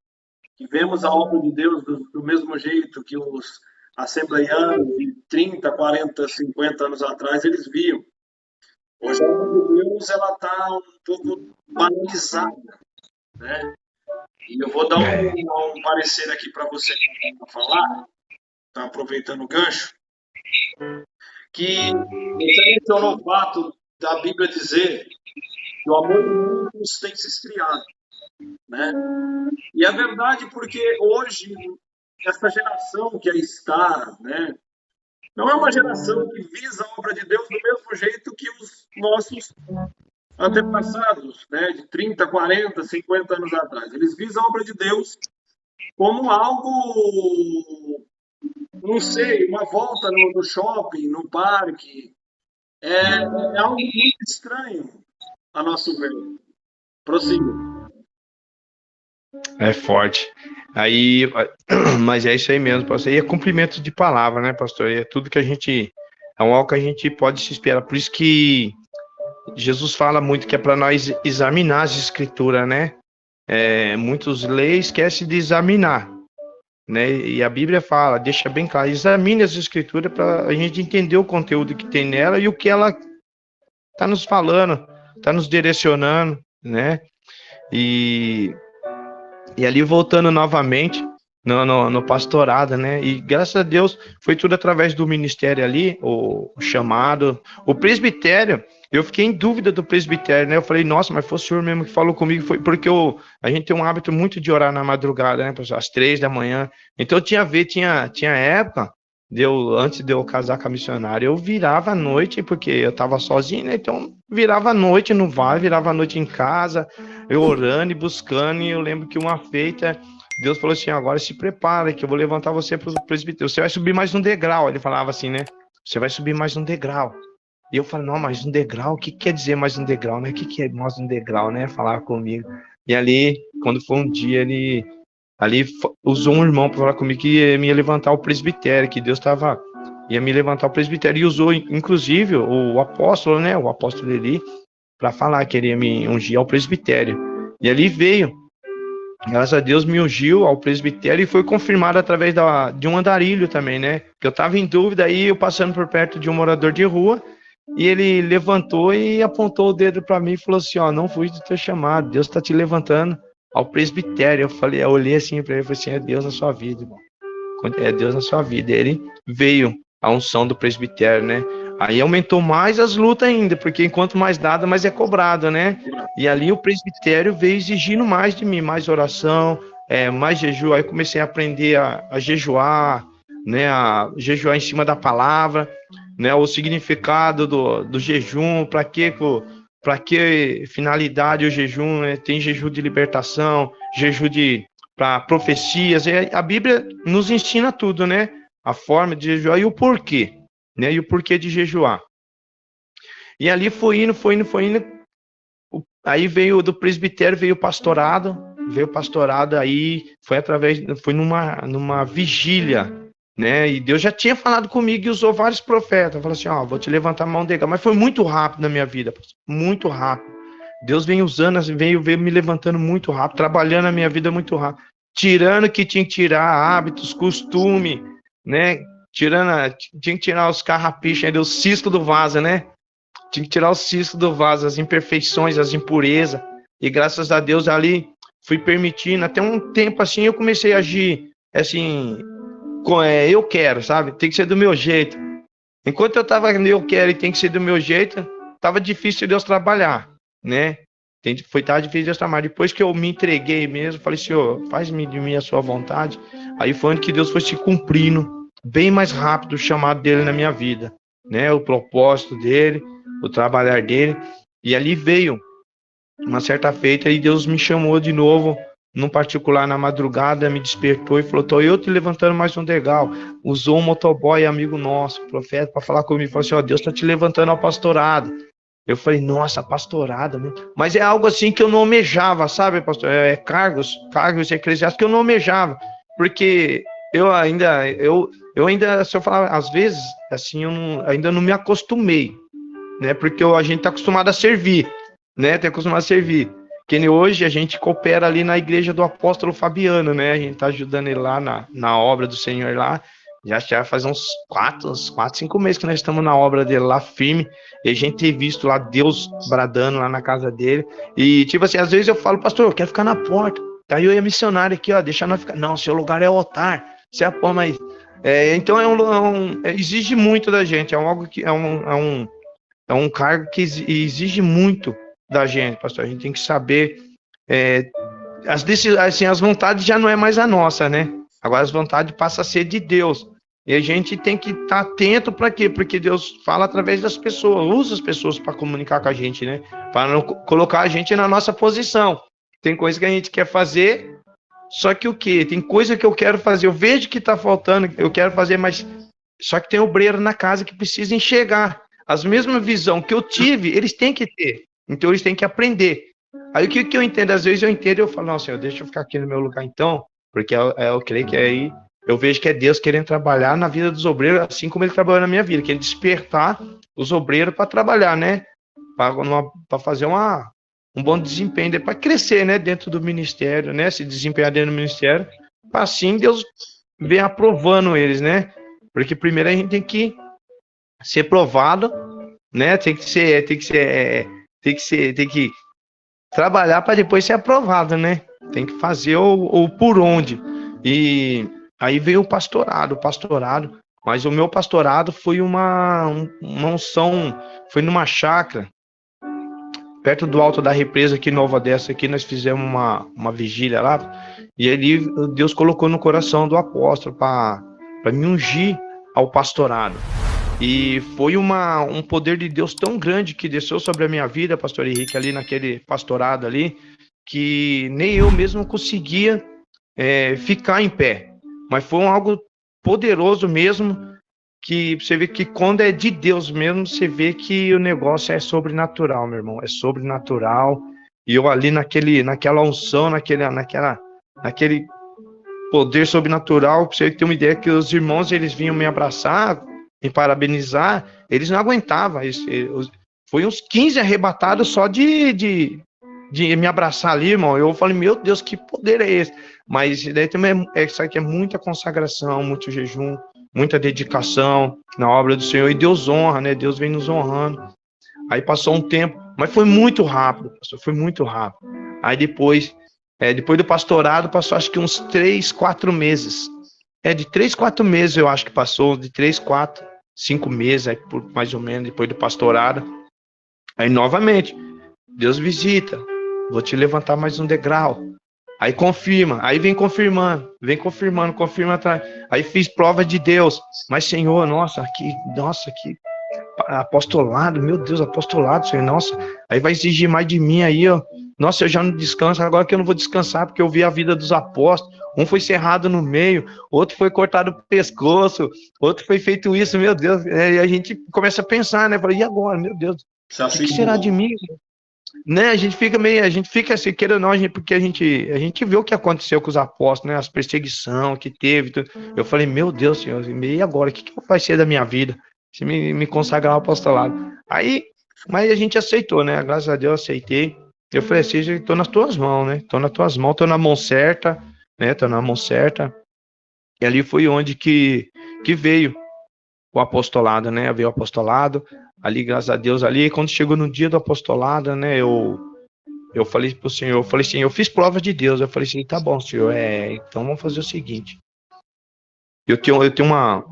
que vemos a obra de Deus do mesmo jeito que os assembleianos de 30, 40, 50 anos atrás eles viam. Hoje a obra de Deus está um pouco banalizada, né? E eu vou dar um parecer aqui para você falar, tá aproveitando o gancho, que você mencionou o fato da Bíblia dizer que o amor de muitos tem se esfriado, né? E é verdade, porque hoje essa geração que aí está, né, não é uma geração que visa a obra de Deus do mesmo jeito que os nossos antepassados, né, de 30, 40, 50 anos atrás. Eles visam a obra de Deus como algo, não sei, uma volta no shopping, no parque. É algo muito estranho, a nosso ver. Prossiga. É forte. Aí, mas é isso aí mesmo, pastor. E é cumprimento de palavra, né, pastor? E é tudo que a gente, algo que a gente pode se esperar. Por isso que Jesus fala muito que é para nós examinar as escrituras, né? Muitos leis esquecem de examinar, né? E a Bíblia fala, deixa bem claro, examine as escrituras para a gente entender o conteúdo que tem nela e o que ela está nos falando, está nos direcionando, né? E, e ali voltando novamente no pastorado, né? E graças a Deus foi tudo através do ministério ali, o chamado, o presbitério. Eu fiquei em dúvida do presbitério, né? Eu falei, nossa, mas foi o senhor mesmo que falou comigo, foi porque a gente tem um hábito muito de orar na madrugada, né? Às 3 da manhã. Então tinha época antes de eu casar com a missionária, eu virava à noite, porque eu estava sozinho, né? Então virava à noite no vale, virava à noite em casa, eu orando e buscando, e eu lembro que uma feita Deus falou assim, agora se prepara que eu vou levantar você para o presbitério. Você vai subir mais um degrau. Ele falava assim, né? Você vai subir mais um degrau. E eu falei, não, mais um degrau? O que quer dizer mais um degrau, né? O que é mais um degrau, né? Falava comigo. E ali, quando foi um dia, ele usou um irmão para falar comigo que ia me levantar o presbitério, que Deus ia me levantar o presbitério. E usou, inclusive, o apóstolo, né? O apóstolo Eli, para falar que ele ia me ungir ao presbitério. E ali veio. Graças a Deus me ungiu ao presbitério e foi confirmado através de um andarilho também, né? Que eu estava em dúvida aí, eu passando por perto de um morador de rua, e ele levantou e apontou o dedo para mim e falou assim, ó, não fuja do teu chamado, Deus está te levantando ao presbitério. Eu olhei assim para ele e falei assim, é Deus na sua vida, irmão. É Deus na sua vida. Ele veio a unção do presbitério, né? Aí aumentou mais as lutas ainda, porque enquanto mais dado, mais é cobrado, né? E ali o presbitério veio exigindo mais de mim, mais oração, mais jejum. Aí comecei a aprender a jejuar, né? A jejuar em cima da palavra, né? O significado do jejum, para que finalidade o jejum, né? Tem jejum de libertação, jejum para profecias. A Bíblia nos ensina tudo, né? A forma de jejuar e o porquê, né? E o porquê de jejuar. E ali foi indo. Aí veio do presbitério, veio o pastorado aí, foi numa vigília, né? E Deus já tinha falado comigo e usou vários profetas. Falou assim, ó, vou te levantar a mão de Deus. Mas foi muito rápido na minha vida, muito rápido. Deus vem usando, veio me levantando muito rápido, trabalhando a minha vida muito rápido, tirando o que tinha que tirar, hábitos, costume, né? Tinha que tirar os carrapichos, o cisco do vaso, né? Tinha que tirar o cisco do vaso, as imperfeições, as impurezas. E graças a Deus ali fui permitindo. Até um tempo assim eu comecei a agir assim, eu quero, sabe? Tem que ser do meu jeito. Enquanto eu tava eu quero e tem que ser do meu jeito, tava difícil de Deus trabalhar, né? Tá difícil de Deus trabalhar. Depois que eu me entreguei mesmo, falei, Senhor, faz-me de mim a sua vontade. Aí foi onde que Deus foi se cumprindo bem mais rápido o chamado dele na minha vida, né? O propósito dele, o trabalhar dele. E ali veio uma certa feita e Deus me chamou de novo, num particular na madrugada, me despertou e falou, tô eu te levantando mais um degrau. Usou um motoboy, amigo nosso, profeta, para falar comigo, falou assim, ó, Deus tá te levantando ao pastorado. Eu falei, nossa, pastorado, né? Mas é algo assim que eu não almejava, sabe, pastor? Cargos eclesiásticos que eu não almejava, porque eu ainda, se eu falar, às vezes, assim, ainda não me acostumei, né? Porque a gente tá acostumado a servir, né? Tá acostumado a servir. Que nem hoje a gente coopera ali na igreja do apóstolo Fabiano, né? A gente tá ajudando ele lá na obra do Senhor lá. Já faz uns 5 meses que nós estamos na obra dele lá, firme. E a gente tem visto lá Deus bradando lá na casa dele. E, tipo assim, às vezes eu falo, pastor, eu quero ficar na porta. Tá eu e a missionária aqui, ó, deixa nós ficar. Não, seu lugar é o altar. Você é a porra, mas... então exige muito da gente. É um cargo que exige muito da gente, pastor. A gente tem que saber... as vontades já não é mais a nossa, né? Agora as vontades passam a ser de Deus. E a gente tem que estar atento para quê? Porque Deus fala através das pessoas, usa as pessoas para comunicar com a gente, né? Para não colocar a gente na nossa posição. Tem coisa que a gente quer fazer, só que o quê? Tem coisa que eu quero fazer, eu vejo que está faltando, eu quero fazer, mas só que tem obreiro na casa que precisa enxergar. As mesmas visão que eu tive, eles têm que ter. Então eles têm que aprender. Aí o que eu entendo? Às vezes eu entendo e eu falo, não, Senhor, deixa eu ficar aqui no meu lugar então, porque eu creio que aí eu vejo que é Deus querendo trabalhar na vida dos obreiros, assim como ele trabalhou na minha vida, querendo despertar os obreiros para trabalhar, né? Para fazer um bom desempenho, para crescer, né? Dentro do ministério, né? Se desempenhar dentro do ministério, para assim Deus vem aprovando eles, né? Porque primeiro a gente tem que ser provado, né? Tem que trabalhar para depois ser aprovado, né? Tem que fazer o por onde. E aí veio o pastorado, mas o meu pastorado foi uma unção, foi numa chácara, perto do Alto da Represa, aqui em Nova Odessa, aqui nós fizemos uma vigília lá, e ali Deus colocou no coração do apóstolo para me ungir ao pastorado. E foi um poder de Deus tão grande que desceu sobre a minha vida, pastor Henrique, ali naquele pastorado ali, que nem eu mesmo conseguia ficar em pé. Mas foi algo poderoso mesmo, que você vê que quando é de Deus mesmo, você vê que o negócio é sobrenatural, meu irmão, é sobrenatural. E eu ali naquela unção, naquele poder sobrenatural, pra você ter uma ideia que os irmãos, eles vinham me abraçar, me parabenizar, eles não aguentavam. Foi uns 15 arrebatados só de me abraçar ali, irmão. Eu falei, meu Deus, que poder é esse? Mas daí também isso aqui é muita consagração, muito jejum, muita dedicação na obra do Senhor, e Deus honra, né? Deus vem nos honrando. Aí passou um tempo, mas foi muito rápido, pastor, foi muito rápido. Aí depois do pastorado, passou acho que uns 3, 4 meses. De 3, 4 meses eu acho que passou, de 3, 4, 5 meses, aí, mais ou menos, depois do pastorado. Aí novamente, Deus visita, vou te levantar mais um degrau. Aí confirma, aí confirma atrás. Aí fiz prova de Deus. Mas, Senhor, nossa, que apostolado, meu Deus, apostolado, Senhor, nossa, aí vai exigir mais de mim aí, ó. Nossa, eu já não descanso, agora que eu não vou descansar, porque eu vi a vida dos apóstolos. Um foi cerrado no meio, outro foi cortado o pescoço, outro foi feito isso, meu Deus. E a gente começa a pensar, né? Falei, e agora, meu Deus, o que será de mim? Né, a gente fica assim, querendo ou não, porque a gente vê o que aconteceu com os apóstolos, né, as perseguições que teve, tudo. Eu falei, meu Deus, Senhor, e agora, o que vai ser da minha vida? Se me consagrar ao apostolado. Aí, mas a gente aceitou, né, graças a Deus, aceitei. Eu falei assim, estou nas tuas mãos, né, estou nas tuas mãos, estou na mão certa, né, estou na mão certa. E ali foi onde que veio o apostolado, né, veio o apostolado. Ali, graças a Deus, ali, quando chegou no dia do apostolado, né, eu falei pro Senhor, eu falei assim, eu fiz prova de Deus, eu falei assim, tá bom, Senhor, então vamos fazer o seguinte, eu tenho uma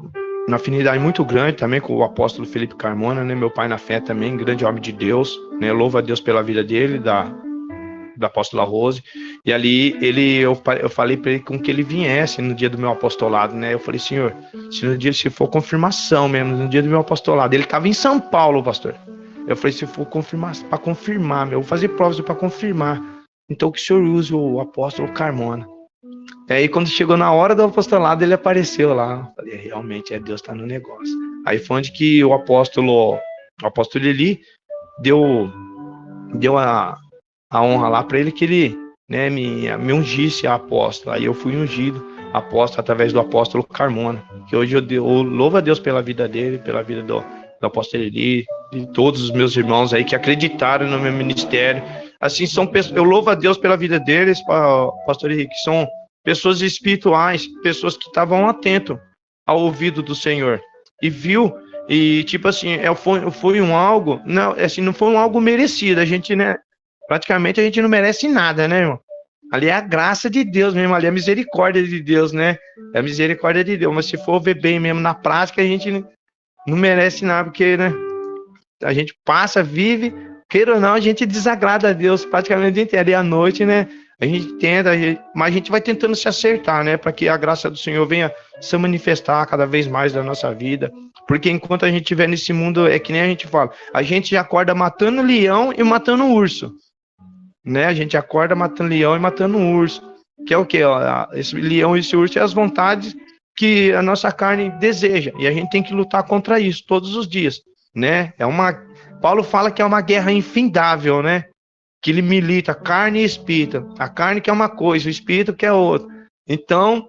afinidade muito grande também com o apóstolo Felipe Carmona, né, meu pai na fé também, grande homem de Deus, né, louvo a Deus pela vida dele, da apóstola Rose, e ali eu falei para ele com que ele viesse no dia do meu apostolado, né, eu falei, Senhor, se for confirmação mesmo, no dia do meu apostolado, ele estava em São Paulo, pastor, eu falei, se for para confirmar, eu vou fazer provas para confirmar, então que o Senhor use o apóstolo Carmona. E aí quando chegou na hora do apostolado, ele apareceu lá, eu falei, realmente, Deus está no negócio. Aí foi onde que o apóstolo Eli deu a honra lá para ele, que ele, né, me ungisse a apóstolo. Aí eu fui ungido apóstolo através do apóstolo Carmona, que hoje eu louvo a Deus pela vida dele, pela vida do apóstolo Eli, de todos os meus irmãos aí que acreditaram no meu ministério. Assim, eu louvo a Deus pela vida deles, pastor Henrique, são pessoas espirituais, pessoas que estavam atentos ao ouvido do Senhor e viu. E tipo assim, foi um algo, não, assim, não foi um algo merecido. A gente, né, praticamente a gente não merece nada, né, irmão? Ali é a graça de Deus mesmo, ali é a misericórdia de Deus, né? É a misericórdia de Deus, mas se for ver bem mesmo na prática, a gente não merece nada, porque, né, a gente passa, vive, queira ou não, a gente desagrada a Deus praticamente o dia inteiro. Ali à noite, né, a gente tenta, mas a gente vai tentando se acertar, né, para que a graça do Senhor venha se manifestar cada vez mais na nossa vida. Porque enquanto a gente estiver nesse mundo, é que nem a gente fala, a gente acorda matando leão e matando urso, né? A gente acorda matando leão e matando urso, que é o quê? Esse leão e esse urso é as vontades que a nossa carne deseja, e a gente tem que lutar contra isso todos os dias, né? Paulo fala que é uma guerra infindável, né? Que ele milita carne e espírito. A carne quer uma coisa, o espírito quer outra. Então,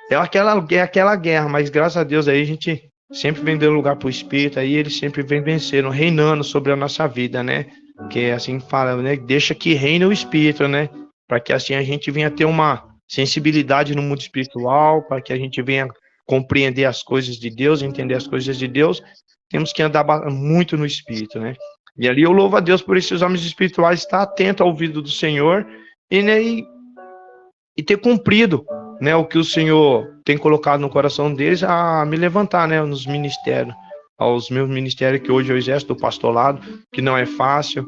é aquela guerra, mas graças a Deus aí a gente sempre vem dando lugar para o Espírito, aí ele sempre vem vencendo, reinando sobre a nossa vida, né? Que assim fala, né? Deixa que reine o Espírito, né? Para que assim a gente venha ter uma sensibilidade no mundo espiritual, para que a gente venha compreender as coisas de Deus, entender as coisas de Deus, temos que andar muito no Espírito, né? E ali eu louvo a Deus por esses homens espirituais estar atentos ao ouvido do Senhor e, né, e ter cumprido, né, o que o Senhor tem colocado no coração deles a me levantar, né, nos ministérios, aos meus ministérios que hoje eu exerço do pastorado, que não é fácil,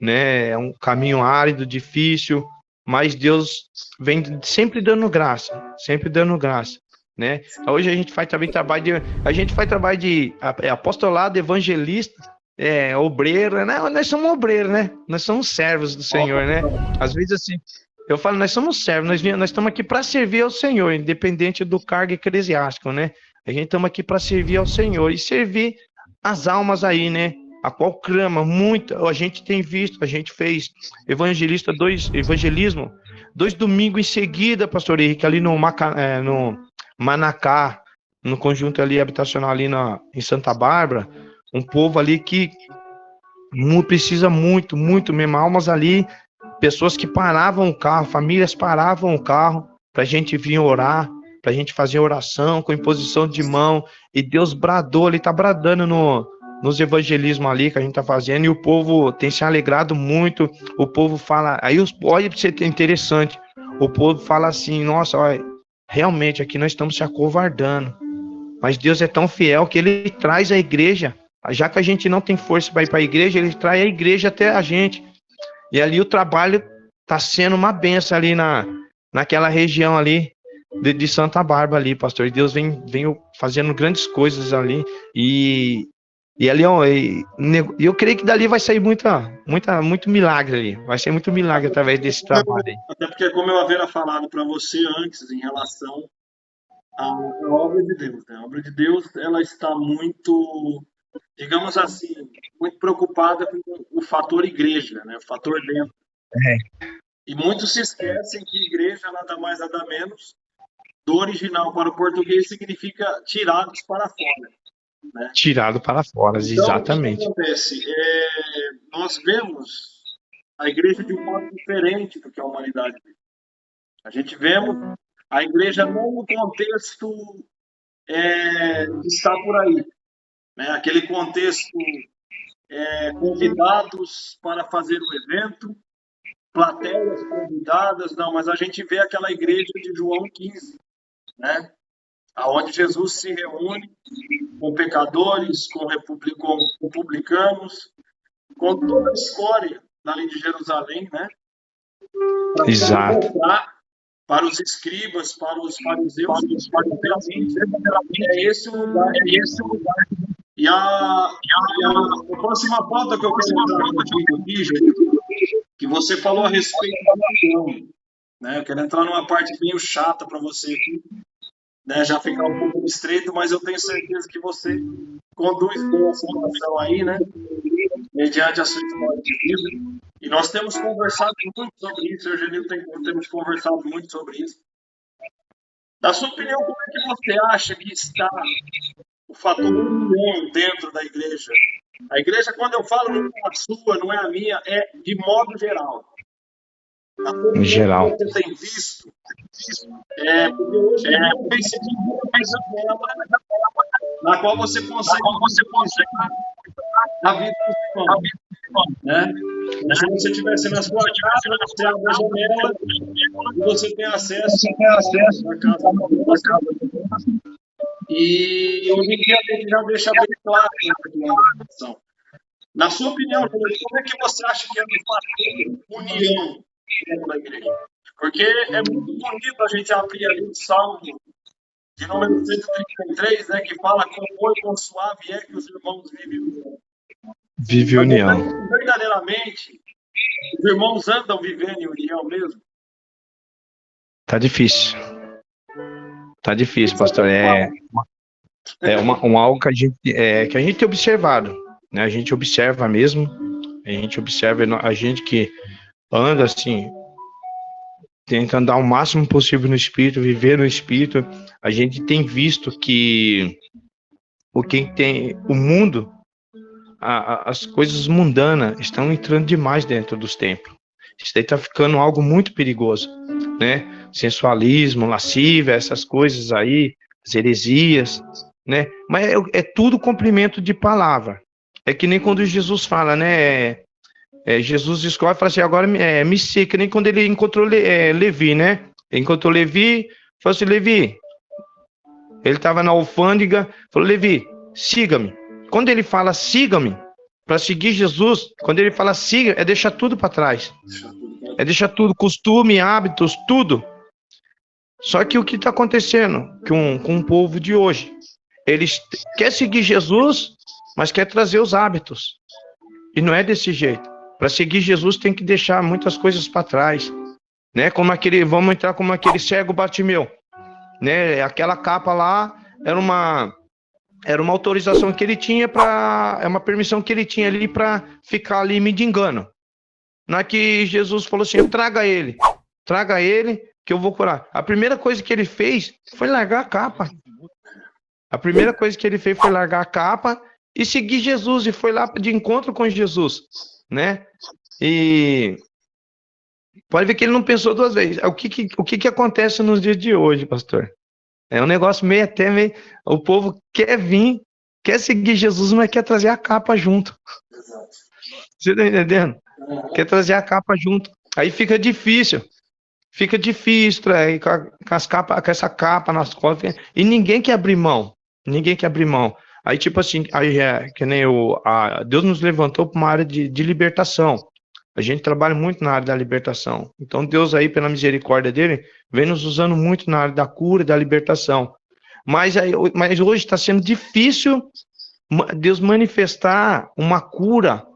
né, é um caminho árido, difícil, mas Deus vem sempre dando graça, né? Hoje a gente faz também trabalho de apostolado, evangelista, obreiro, né? Nós somos obreiros, né? Nós somos servos do Senhor, né? Às vezes assim, eu falo, nós somos servos, nós estamos aqui para servir ao Senhor, independente do cargo eclesiástico, né? A gente estamos aqui para servir ao Senhor e servir as almas aí, né? A qual clama muito, a gente tem visto, a gente fez evangelismo, 2 domingos em seguida, pastor Henrique, ali no Manacá, no conjunto ali habitacional ali em Santa Bárbara, um povo ali que precisa muito mesmo, almas ali, pessoas que paravam o carro, famílias paravam o carro para a gente vir orar, para a gente fazer oração com imposição de mão, e Deus bradou, Ele está bradando nos evangelismos ali que a gente está fazendo, e o povo tem se alegrado muito, o povo fala, aí olha para você ter interessante, o povo fala assim, nossa, olha, realmente aqui nós estamos se acovardando, mas Deus é tão fiel que Ele traz a igreja, já que a gente não tem força para ir para a igreja, Ele traz a igreja até a gente, e ali o trabalho está sendo uma benção ali naquela região ali, de Santa Bárbara ali, pastor, e Deus vem fazendo grandes coisas ali, e ali, eu creio que dali vai sair muito milagre ali. Vai ser muito milagre através desse trabalho aí. Até porque, como eu havia falado para você antes, em relação à obra de Deus, né? A obra de Deus, ela está muito, digamos assim, muito preocupada com o fator igreja, né? O fator dentro. E muitos se esquecem que igreja nada mais, nada menos, do original para o português, significa tirados para fora. Né? Tirado para fora, então, exatamente. O que acontece? Nós vemos a igreja de um modo diferente do que a humanidade vê. A gente vemos a igreja não no contexto que está por aí. Né? Aquele contexto convidados para fazer o evento, plateias convidadas, não, mas a gente vê aquela igreja de João 15, né? Onde Jesus se reúne com pecadores, com publicanos, com toda a escória dali de Jerusalém, né? Exato. Para os escribas, para os fariseus, é esse o lugar. E a próxima pauta que eu quero entrar aqui, que você falou a respeito da união, né? Eu quero entrar numa parte meio chata para você aqui, né, já ficar um pouco estreito, mas eu tenho certeza que você conduz bem essa relação aí, né, mediante a sua história de vida. E nós temos conversado muito sobre isso, eu e o Genil temos conversado muito sobre isso. Na sua opinião, como é que você acha que está o fator união dentro da igreja? A igreja, quando eu falo, não é a sua, não é a minha, é de modo geral. Em geral. Você tem visto, porque hoje o Facebook é uma na qual você consegue a vida do irmão, né? Se você estivesse na sua casa, você abre a janela e você tem acesso à casa do irmão. E hoje em dia a gente já deixa bem claro a questão. Na sua opinião, como é que você acha que é a união dentro da igreja? Porque é muito bonito a gente abrir ali o Salmo de número 133, né, que fala como quão suave é que os irmãos vivem união. Vive união. Verdadeiramente, os irmãos andam vivendo em união mesmo? Tá difícil. Tá difícil, pastor. É algo que a gente tem observado, né? A gente observa mesmo, a gente observa a gente que anda assim, tenta andar o máximo possível no Espírito, viver no Espírito. A gente tem visto que o mundo, as coisas mundanas estão entrando demais dentro dos templos. Isso daí está ficando algo muito perigoso, né? Sensualismo, lascívia, essas coisas aí, as heresias, né? Mas é tudo cumprimento de palavra. É que nem quando Jesus fala, né? Jesus escolhe e fala assim, agora me siga, que nem quando ele encontrou Levi, né? Ele encontrou Levi, falou assim, Levi, ele estava na alfândega, falou, Levi, siga-me. Quando ele fala siga-me, para seguir Jesus, quando ele fala siga, é deixar tudo para trás. É deixar tudo, costume, hábitos, tudo. Só que o que está acontecendo com o povo de hoje? Eles querem seguir Jesus, mas quer trazer os hábitos. E não é desse jeito. Para seguir Jesus tem que deixar muitas coisas para trás, né? Vamos entrar como aquele cego Bartimeu, né? Aquela capa lá era uma autorização que ele tinha é uma permissão que ele tinha ali para ficar ali mendigando. Não é que Jesus falou assim, traga ele que eu vou curar. A primeira coisa que ele fez foi largar a capa. A primeira coisa que ele fez foi largar a capa e seguir Jesus, e foi lá de encontro com Jesus, né? E pode ver que ele não pensou duas vezes. O que acontece nos dias de hoje, pastor? É um negócio meio. O povo quer vir, quer seguir Jesus, mas quer trazer a capa junto. Exato. Você tá entendendo? Quer trazer a capa junto. Aí fica difícil. Fica difícil com essa capa nas costas. E ninguém quer abrir mão. Ninguém quer abrir mão. Aí, tipo assim, que nem Deus nos levantou para uma área de libertação. A gente trabalha muito na área da libertação. Então, Deus aí, pela misericórdia dele, vem nos usando muito na área da cura e da libertação. Mas hoje está sendo difícil Deus manifestar uma cura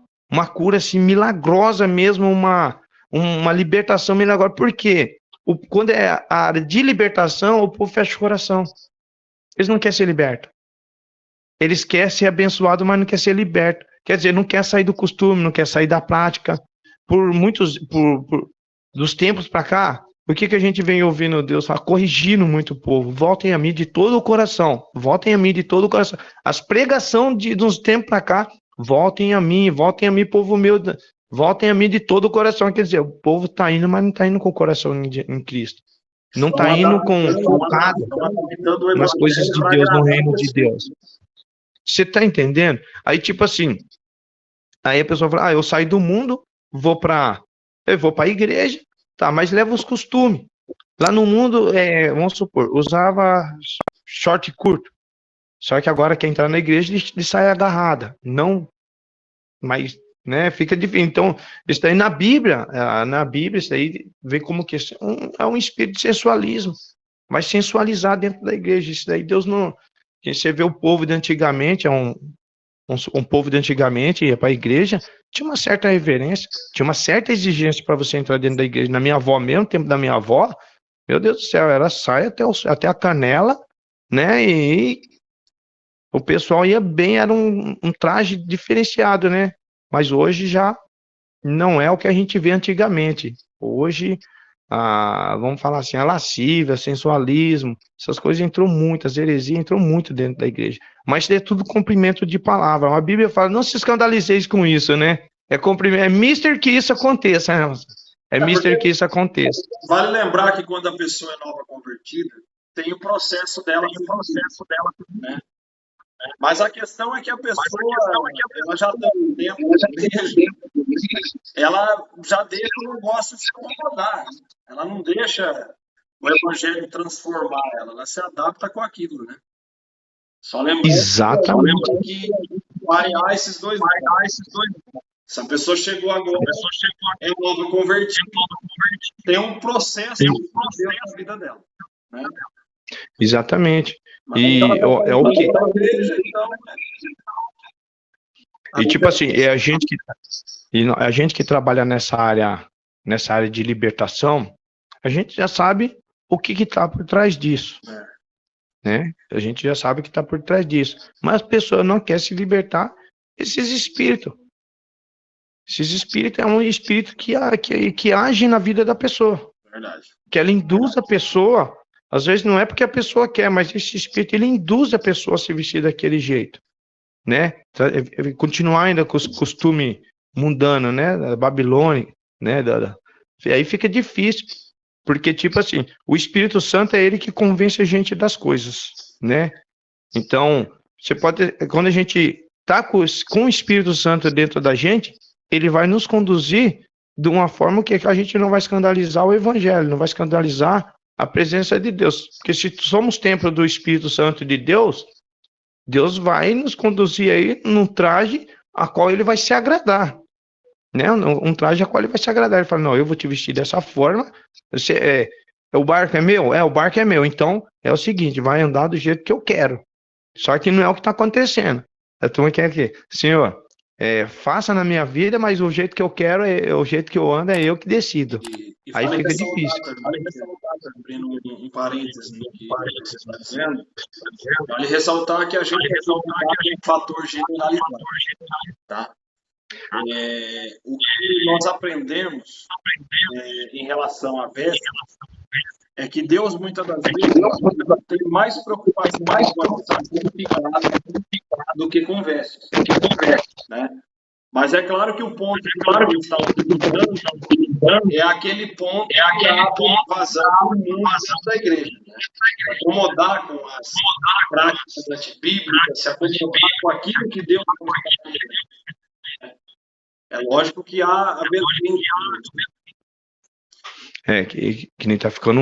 assim, milagrosa mesmo, uma libertação milagrosa. Por quê? Quando é a área de libertação, o povo fecha o coração. Eles não querem ser libertos. Eles querem ser abençoados, mas não querem ser libertos. Quer dizer, não quer sair do costume, não quer sair da prática. Dos tempos para cá, o que a gente vem ouvindo Deus falar? Corrigindo muito o povo. Voltem a mim de todo o coração. Voltem a mim de todo o coração. As pregações dos tempos para cá, voltem a mim, povo meu. Voltem a mim de todo o coração. Quer dizer, o povo está indo, mas não está indo com o coração em Cristo. Não está indo focado nas coisas de Deus, no reino de Deus. Você está entendendo? Aí, tipo assim, aí a pessoa fala, eu saí do mundo, vou para a igreja, tá, mas leva os costumes. Lá no mundo, vamos supor, usava short curto. Só que agora quer entrar na igreja de saia agarrada. Não, mas, né, fica difícil. Então, isso aí na Bíblia, isso aí vem como que é um espírito de sensualismo. Vai sensualizar dentro da igreja. Isso daí Deus não... Você vê o povo de antigamente, um povo de antigamente ia para a igreja, tinha uma certa reverência, tinha uma certa exigência para você entrar dentro da igreja. Na minha avó mesmo, no tempo da minha avó, meu Deus do céu, era saia até a canela, né? E o pessoal ia bem, era um traje diferenciado, né? Mas hoje já não é o que a gente vê antigamente. Hoje, vamos falar assim, a lascívia, sensualismo, essas coisas entrou muito, as heresias entrou muito dentro da igreja. Mas é tudo cumprimento de palavra. A Bíblia fala, não se escandalizeis com isso, né? É mister que isso aconteça, né? É mister que isso aconteça. Vale lembrar que quando a pessoa é nova convertida, tem o processo dela, né? Mas a questão é que a pessoa, ela já está dentro da igreja, ela já deixa o negócio se incomodar. Ela não deixa o evangelho transformar ela se adapta com aquilo, né? Só lembrando que variar esses dois. Se a pessoa chegou agora, é nova convertida, tem um processo na vida dela, né? Exatamente. E é o que... E tipo assim, a gente que trabalha nessa área de libertação, a gente já sabe o que está por trás disso, né? A gente já sabe o que está por trás disso. Mas a pessoa não quer se libertar desses espíritos. Esses espíritos é um espírito que age na vida da pessoa. Verdade. Que ela induz a pessoa, às vezes não é porque a pessoa quer, mas esse espírito ele induz a pessoa a se vestir daquele jeito, né? Continuar ainda com os costumes mundanos, né? Da Babilônia, né? Aí fica difícil, porque tipo assim, o Espírito Santo é ele que convence a gente das coisas, né? Então, quando a gente tá com o Espírito Santo dentro da gente, ele vai nos conduzir de uma forma que a gente não vai escandalizar o Evangelho, não vai escandalizar a presença de Deus. Porque se somos templo do Espírito Santo de Deus, Deus vai nos conduzir aí num traje a qual ele vai se agradar, né? Um traje a qual ele vai se agradar. Ele fala, não, eu vou te vestir dessa forma, o barco é meu? O barco é meu. Então, é o seguinte, vai andar do jeito que eu quero. Só que não é o que está acontecendo. A turma quer que, Senhor, faça na minha vida, mas o jeito que eu quero, o jeito que eu ando, é eu que decido. Aí fica difícil. Abrindo um parênteses no que você está dizendo, vale ressaltar que a gente é um fator generalizado, tá? O que nós aprendemos em relação à vestes é que Deus, muitas das vezes, tem mais preocupação com a nossa significado do que com vestes, né? Mas é claro que o ponto que a gente está utilizando é aquele ponto que abre vazão para o mundo da igreja, né? Se acomodar com as práticas antibíblicas, se acomodar com aquilo que Deus não está. É lógico que há vertente. Que nem tá ficando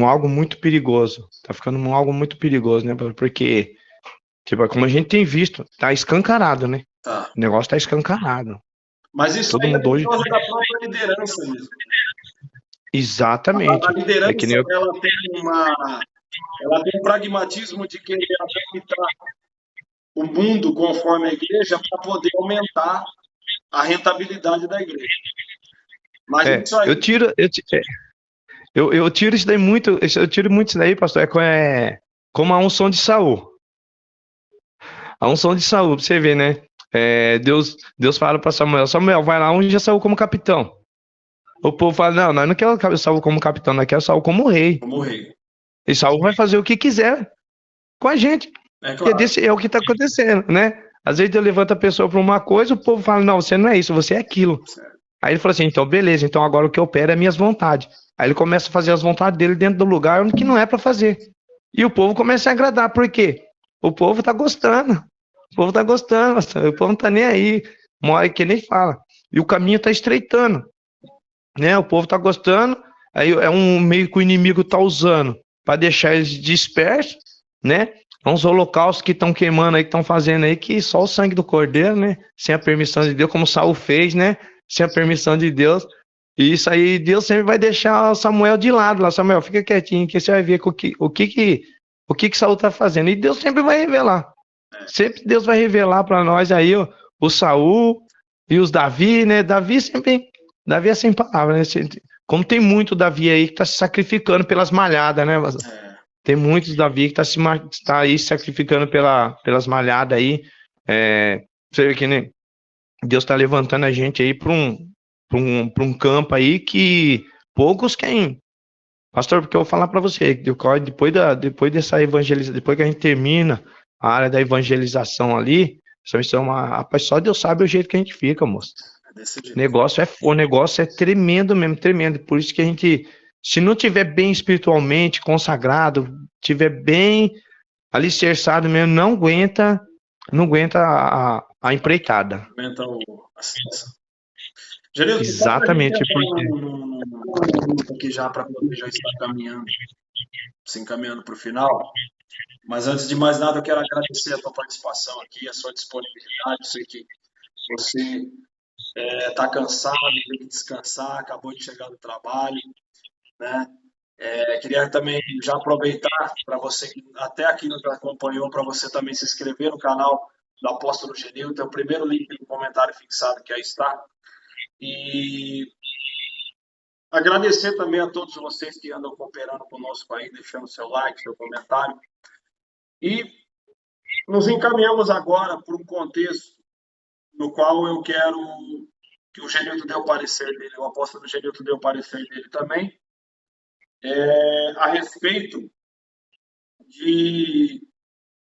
algo muito perigoso. Tá ficando algo muito perigoso, né? Porque, tipo, como a gente tem visto, tá escancarado, né? Tá. O negócio tá escancarado. Mas isso todo mundo hoje da própria liderança mesmo. Exatamente. A liderança, ela tem um pragmatismo de querer adaptar o mundo conforme a igreja para poder aumentar a rentabilidade da igreja. Mas isso aí... eu tiro isso daí muito, eu tiro muito isso daí, pastor, como a unção de Saul. A unção de Saul, pra você ver, né? Deus fala para Samuel, vai lá onde já Saul como capitão. O povo fala, não, nós não queremos Saul como capitão, nós queremos Saul como rei. E Saul vai fazer o que quiser com a gente. Claro. É o que está acontecendo, né? Às vezes Deus levanta a pessoa para uma coisa, o povo fala, não, você não é isso, você é aquilo. Certo. Aí ele fala assim, então beleza, então agora o que eu opero é minhas vontades. Aí ele começa a fazer as vontades dele dentro do lugar onde que não é para fazer. E o povo começa a agradar, por quê? O povo tá gostando. O povo tá gostando, o povo não tá nem aí. Uma hora que nem fala. E o caminho tá estreitando. Né? O povo tá gostando, aí é um meio que o inimigo tá usando para deixar eles dispersos, né? Uns holocaustos que estão queimando aí, que estão fazendo aí, que só o sangue do cordeiro, né? Sem a permissão de Deus, como Saul fez, né? Sem a permissão de Deus. E isso aí, Deus sempre vai deixar Samuel de lado lá. Samuel, fica quietinho, que você vai ver o que Saul tá fazendo. E Deus sempre vai revelar. Sempre Deus vai revelar para nós aí o Saul e os Davi, né? Davi é sem palavras, né? Como tem muito Davi aí que tá se sacrificando pelas malhadas, né? Tem muitos Davi que tá aí se sacrificando pelas malhadas aí. Você vê que, né? Deus tá levantando a gente aí para um campo aí que poucos querem. Pastor, porque eu vou falar para você, depois dessa evangelização, depois que a gente termina a área da evangelização ali, essa missão, rapaz, só Deus sabe o jeito que a gente fica, moço. O negócio é tremendo mesmo, tremendo. Por isso que a gente, se não tiver bem espiritualmente consagrado, tiver bem alicerçado mesmo, não aguenta a empreitada. Aumenta a situação. Geraldo, exatamente. Aqui já para poder já estar se encaminhando para o final. Mas antes de mais nada, eu quero agradecer a tua participação aqui, a sua disponibilidade. Eu sei que você está cansado, tem que descansar, acabou de chegar do trabalho, né? Queria também já aproveitar para você, até aqui nos acompanhou, para você também se inscrever no canal do Apóstolo Genilton. Tem o primeiro link no comentário fixado que aí está. E agradecer também a todos vocês que andam cooperando conosco aí, deixando seu like, seu comentário. E nos encaminhamos agora para um contexto no qual eu quero que o Genilton dê o parecer dele, o apóstolo Genilton dê o parecer dele também, a respeito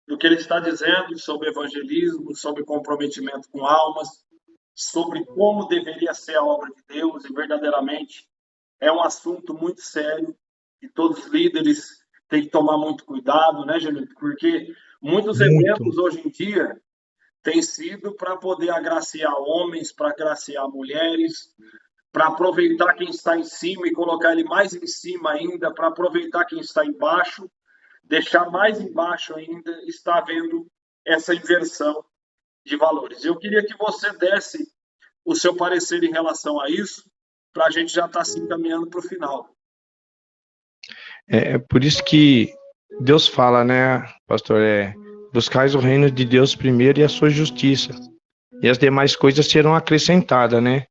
do que ele está dizendo sobre evangelismo, sobre comprometimento com almas, sobre como deveria ser a obra de Deus, e verdadeiramente é um assunto muito sério, e todos os líderes têm que tomar muito cuidado, né, Genilton? Porque Muitos Muito. eventos hoje em dia têm sido para poder agraciar homens, para agraciar mulheres, para aproveitar quem está em cima e colocar ele mais em cima ainda, para aproveitar quem está embaixo, deixar mais embaixo ainda, está havendo essa inversão de valores. Eu queria que você desse o seu parecer em relação a isso, para a gente já estar se encaminhando para o final. É por isso que Deus fala, né, pastor, buscais o reino de Deus primeiro e a sua justiça, e as demais coisas serão acrescentadas, né?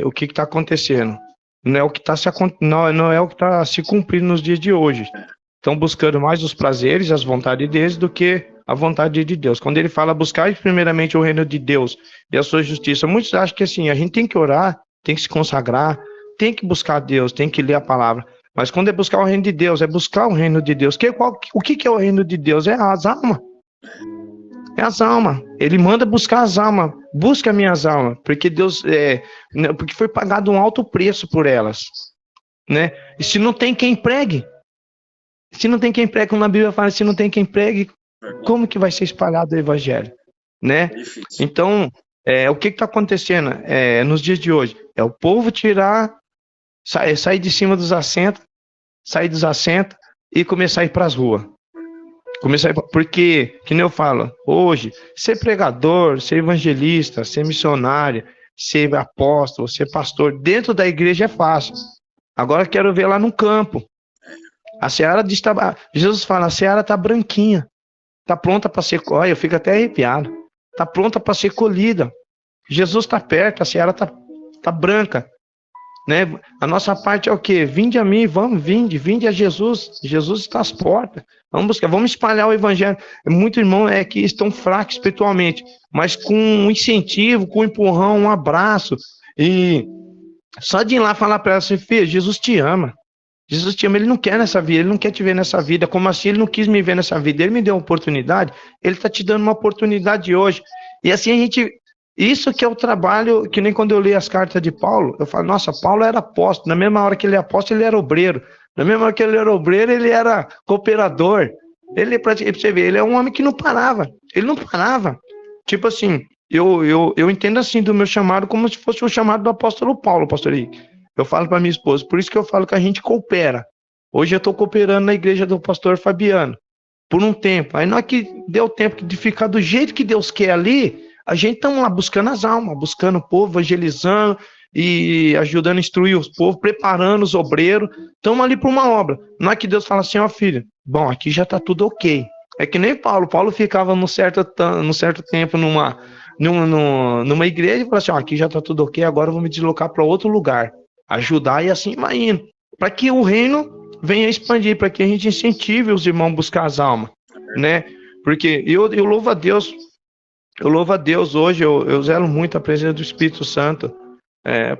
O que está acontecendo? Não é o que está não é o que está se cumprindo nos dias de hoje. Estão buscando mais os prazeres, as vontades deles, do que a vontade de Deus. Quando ele fala buscar primeiramente o reino de Deus e a sua justiça, muitos acham que assim, a gente tem que orar, tem que se consagrar, tem que buscar Deus, tem que ler a palavra. Mas quando é buscar o reino de Deus, é buscar o reino de Deus. O que é o reino de Deus? É as almas. É as almas. Ele manda buscar as almas. Busca minhas almas. Porque Deus porque foi pagado um alto preço por elas, né? E se não tem quem pregue, como na Bíblia fala, se não tem quem pregue, como que vai ser espalhado o evangelho, né? Então, o que está acontecendo nos dias de hoje? É o povo sair de cima dos assentos, sair dos assentos e começar a ir para as ruas. Porque, que nem eu falo, hoje, ser pregador, ser evangelista, ser missionário, ser apóstolo, ser pastor, dentro da igreja é fácil. Agora quero ver lá no campo. A seara Jesus fala, a seara está branquinha, está pronta para ser colhida. Eu fico até arrepiado. Está pronta para ser colhida. Jesus está perto, a seara está branca. Né? A nossa parte é o quê? Vinde a mim, vinde a Jesus. Jesus está às portas. Vamos buscar, vamos espalhar o evangelho. Muitos irmãos que estão fracos espiritualmente, mas com um incentivo, com um empurrão, um abraço. E só de ir lá falar para ela assim, filha, Jesus te ama. Jesus te ama, ele não quer nessa vida, ele não quer te ver nessa vida. Como assim ele não quis me ver nessa vida? Ele me deu uma oportunidade, ele está te dando uma oportunidade hoje. E assim isso que é o trabalho, que nem quando eu leio as cartas de Paulo, eu falo, nossa, Paulo era apóstolo, na mesma hora que ele é apóstolo, ele era obreiro. Na mesma hora que ele era obreiro, ele era cooperador. Pra você ver, ele é um homem que não parava. Ele não parava. Tipo assim, eu entendo assim do meu chamado como se fosse o chamado do apóstolo Paulo, pastor Henrique. Eu falo para minha esposa, por isso que eu falo que a gente coopera. Hoje eu estou cooperando na igreja do pastor Fabiano, por um tempo. Aí não é que deu tempo de ficar do jeito que Deus quer ali, a gente estamos lá buscando as almas, buscando o povo, evangelizando e ajudando a instruir os povos, preparando os obreiros. Estamos ali para uma obra. Não é que Deus fala assim, ó filho, bom, aqui já está tudo ok. É que nem Paulo. Paulo ficava num certo tempo numa igreja e falava assim, ó, aqui já está tudo ok, agora eu vou me deslocar para outro lugar. Ajudar e assim vai indo. Para que o reino venha expandir, para que a gente incentive os irmãos a buscar as almas, né? Porque eu louvo a Deus. Eu louvo a Deus hoje, eu zelo muito a presença do Espírito Santo,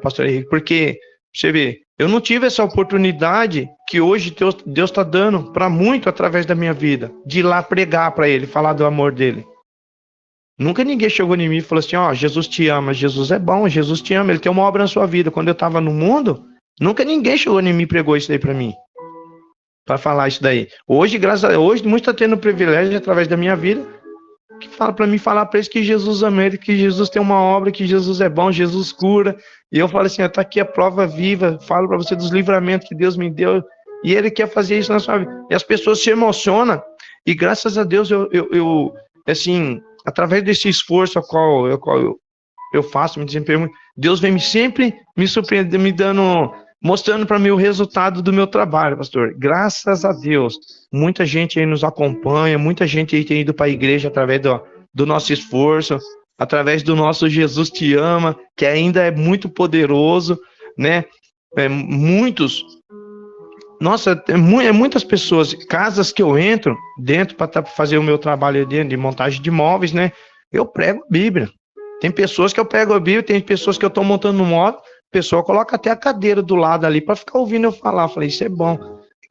pastor Henrique, porque, você vê, eu não tive essa oportunidade que hoje Deus está dando para muito através da minha vida, de ir lá pregar para ele, falar do amor dele. Nunca ninguém chegou em mim e falou assim, ó, Jesus te ama, Jesus é bom, Jesus te ama, ele tem uma obra na sua vida. Quando eu estava no mundo, nunca ninguém chegou em mim e pregou isso daí para mim, para falar isso daí. Hoje, graças a Deus, hoje, muitos estão tendo o privilégio, através da minha vida, que fala para mim, falar para eles que Jesus ama ele, que Jesus tem uma obra, que Jesus é bom, Jesus cura. E eu falo assim, está aqui a prova viva, falo para você dos livramentos que Deus me deu, e ele quer fazer isso na sua vida. E as pessoas se emocionam, e graças a Deus, eu assim, através desse esforço ao qual eu faço, me desempenho, Deus vem sempre me surpreendendo, mostrando para mim o resultado do meu trabalho, pastor. Graças a Deus, muita gente aí nos acompanha, muita gente aí tem ido para a igreja através do nosso esforço, através do nosso Jesus te ama, que ainda é muito poderoso, né? Muitas pessoas, casas que eu entro dentro para fazer o meu trabalho de montagem de móveis, né? Eu prego a Bíblia. Tem pessoas que eu prego a Bíblia, tem pessoas que eu estou montando um móvel, a pessoa coloca até a cadeira do lado ali para ficar ouvindo eu falar. Eu falei, isso é bom.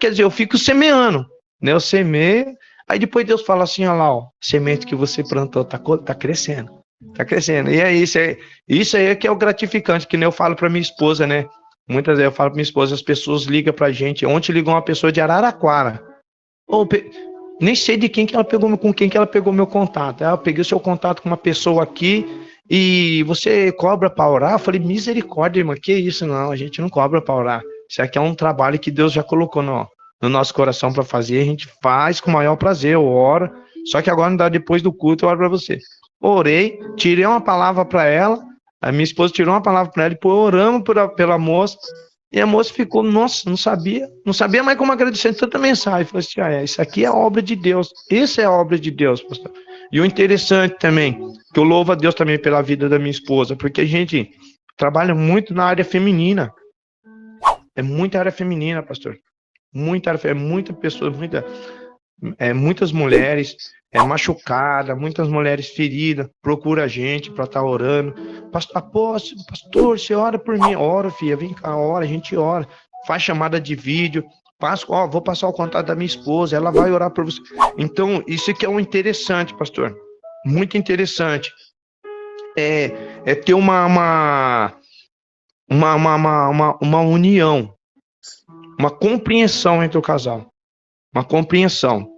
Quer dizer, eu fico semeando, né? Eu semeio, aí depois Deus fala assim, olha lá, ó, semente que você plantou tá crescendo. Tá crescendo. E é isso aí que é o gratificante, que nem eu falo para minha esposa, né? Muitas vezes eu falo para minha esposa, as pessoas ligam pra gente. Ontem ligou uma pessoa de Araraquara. Nem sei de quem que ela pegou, com quem que ela pegou meu contato. Eu peguei o seu contato com uma pessoa aqui e você cobra para orar? Eu falei, misericórdia, irmã, que isso? Não, a gente não cobra para orar. Isso aqui é um trabalho que Deus já colocou no nosso coração para fazer. A gente faz com o maior prazer, eu oro. Só que agora não dá, depois do culto, eu oro para você. Orei, tirei uma palavra para ela, a minha esposa tirou uma palavra para ela, e oramos pela moça. E a moça ficou, nossa, não sabia mais como agradecer tanta mensagem. Falei assim, isso aqui é a obra de Deus, isso é a obra de Deus, pastor. E o interessante também, que eu louvo a Deus também pela vida da minha esposa, porque a gente trabalha muito na área feminina, é muita área feminina, pastor, muita área, é muita pessoa, muitas mulheres machucadas, muitas mulheres feridas, procura a gente para estar orando. Pastor, você ora por mim? Ora, filha, vem cá, ora, a gente ora. Faz chamada de vídeo, vou passar o contato da minha esposa, ela vai orar por você. Então, isso aqui é um interessante, pastor, muito interessante. É ter uma união, uma compreensão entre o casal, uma compreensão.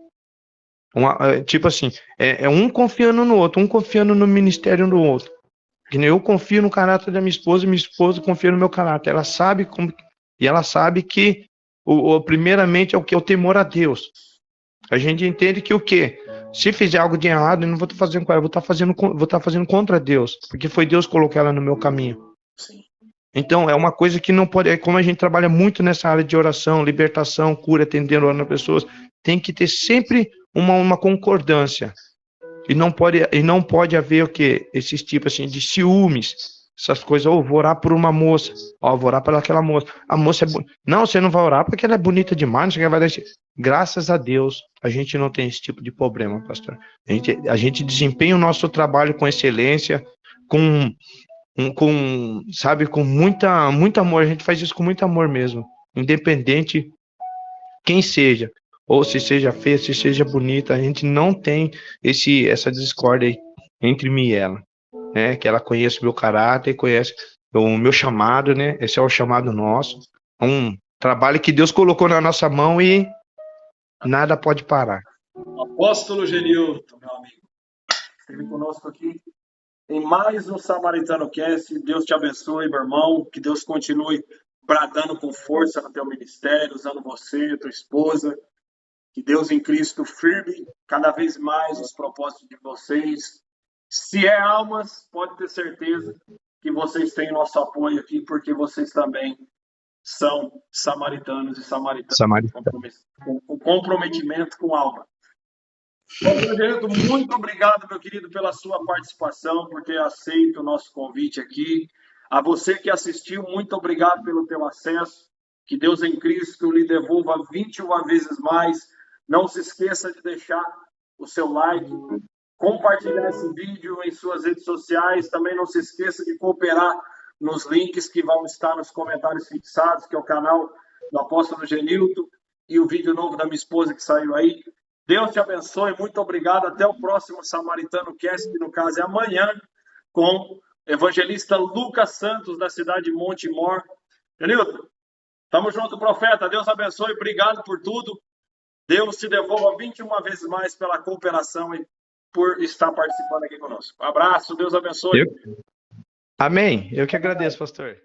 Tipo assim, um confiando no outro, um confiando no ministério do outro. Que nem eu confio no caráter da minha esposa confia no meu caráter. Ela sabe como, e ela sabe que primeiramente é o que? O temor a Deus. A gente entende que o quê? Se fizer algo de errado, eu não vou estar fazendo com ela, vou estar fazendo contra Deus, porque foi Deus que colocou ela no meu caminho. Sim. Então, é uma coisa que não pode, como a gente trabalha muito nessa área de oração, libertação, cura, atendendo, orando as pessoas, tem que ter sempre uma concordância. E não pode haver o quê? Esses tipos assim de ciúmes, essas coisas. Vou orar por uma moça, vou orar por aquela moça. A moça é bonita. Não, você não vai orar porque ela é bonita demais, não sei o que vai dar. Graças a Deus, a gente não tem esse tipo de problema, pastor. A gente desempenha o nosso trabalho com excelência, sabe, com muito amor. A gente faz isso com muito amor mesmo, independente quem seja, ou se seja feia, se seja bonita, a gente não tem essa discórdia aí entre mim e ela, né? Que ela conhece o meu caráter, conhece o meu chamado, né? Esse é o chamado nosso, um trabalho que Deus colocou na nossa mão e nada pode parar. Apóstolo Genilton, meu amigo, esteve conosco aqui em mais um Samaritano Cast. Deus te abençoe, meu irmão, que Deus continue bradando com força no teu ministério, usando você, tua esposa. Que Deus em Cristo firme cada vez mais os propósitos de vocês. Se é almas, pode ter certeza que vocês têm nosso apoio aqui, porque vocês também são samaritanos e samaritanas com comprometimento com alma. Muito obrigado, meu querido, pela sua participação, por ter aceito o nosso convite aqui. A você que assistiu, muito obrigado pelo teu acesso. Que Deus em Cristo lhe devolva 21 vezes mais. Não se esqueça de deixar o seu like, compartilhar esse vídeo em suas redes sociais. Também não se esqueça de cooperar nos links que vão estar nos comentários fixados, que é o canal do Apóstolo Genilton e o vídeo novo da minha esposa que saiu aí. Deus te abençoe, muito obrigado. Até o próximo Samaritano Cast, que no caso é amanhã, com o evangelista Lucas Santos, da cidade de Montemor. Genilton, tamo junto, profeta. Deus abençoe, obrigado por tudo. Deus te devolva 21 vezes mais pela cooperação e por estar participando aqui conosco. Um abraço, Deus abençoe. Amém. Eu que agradeço, pastor.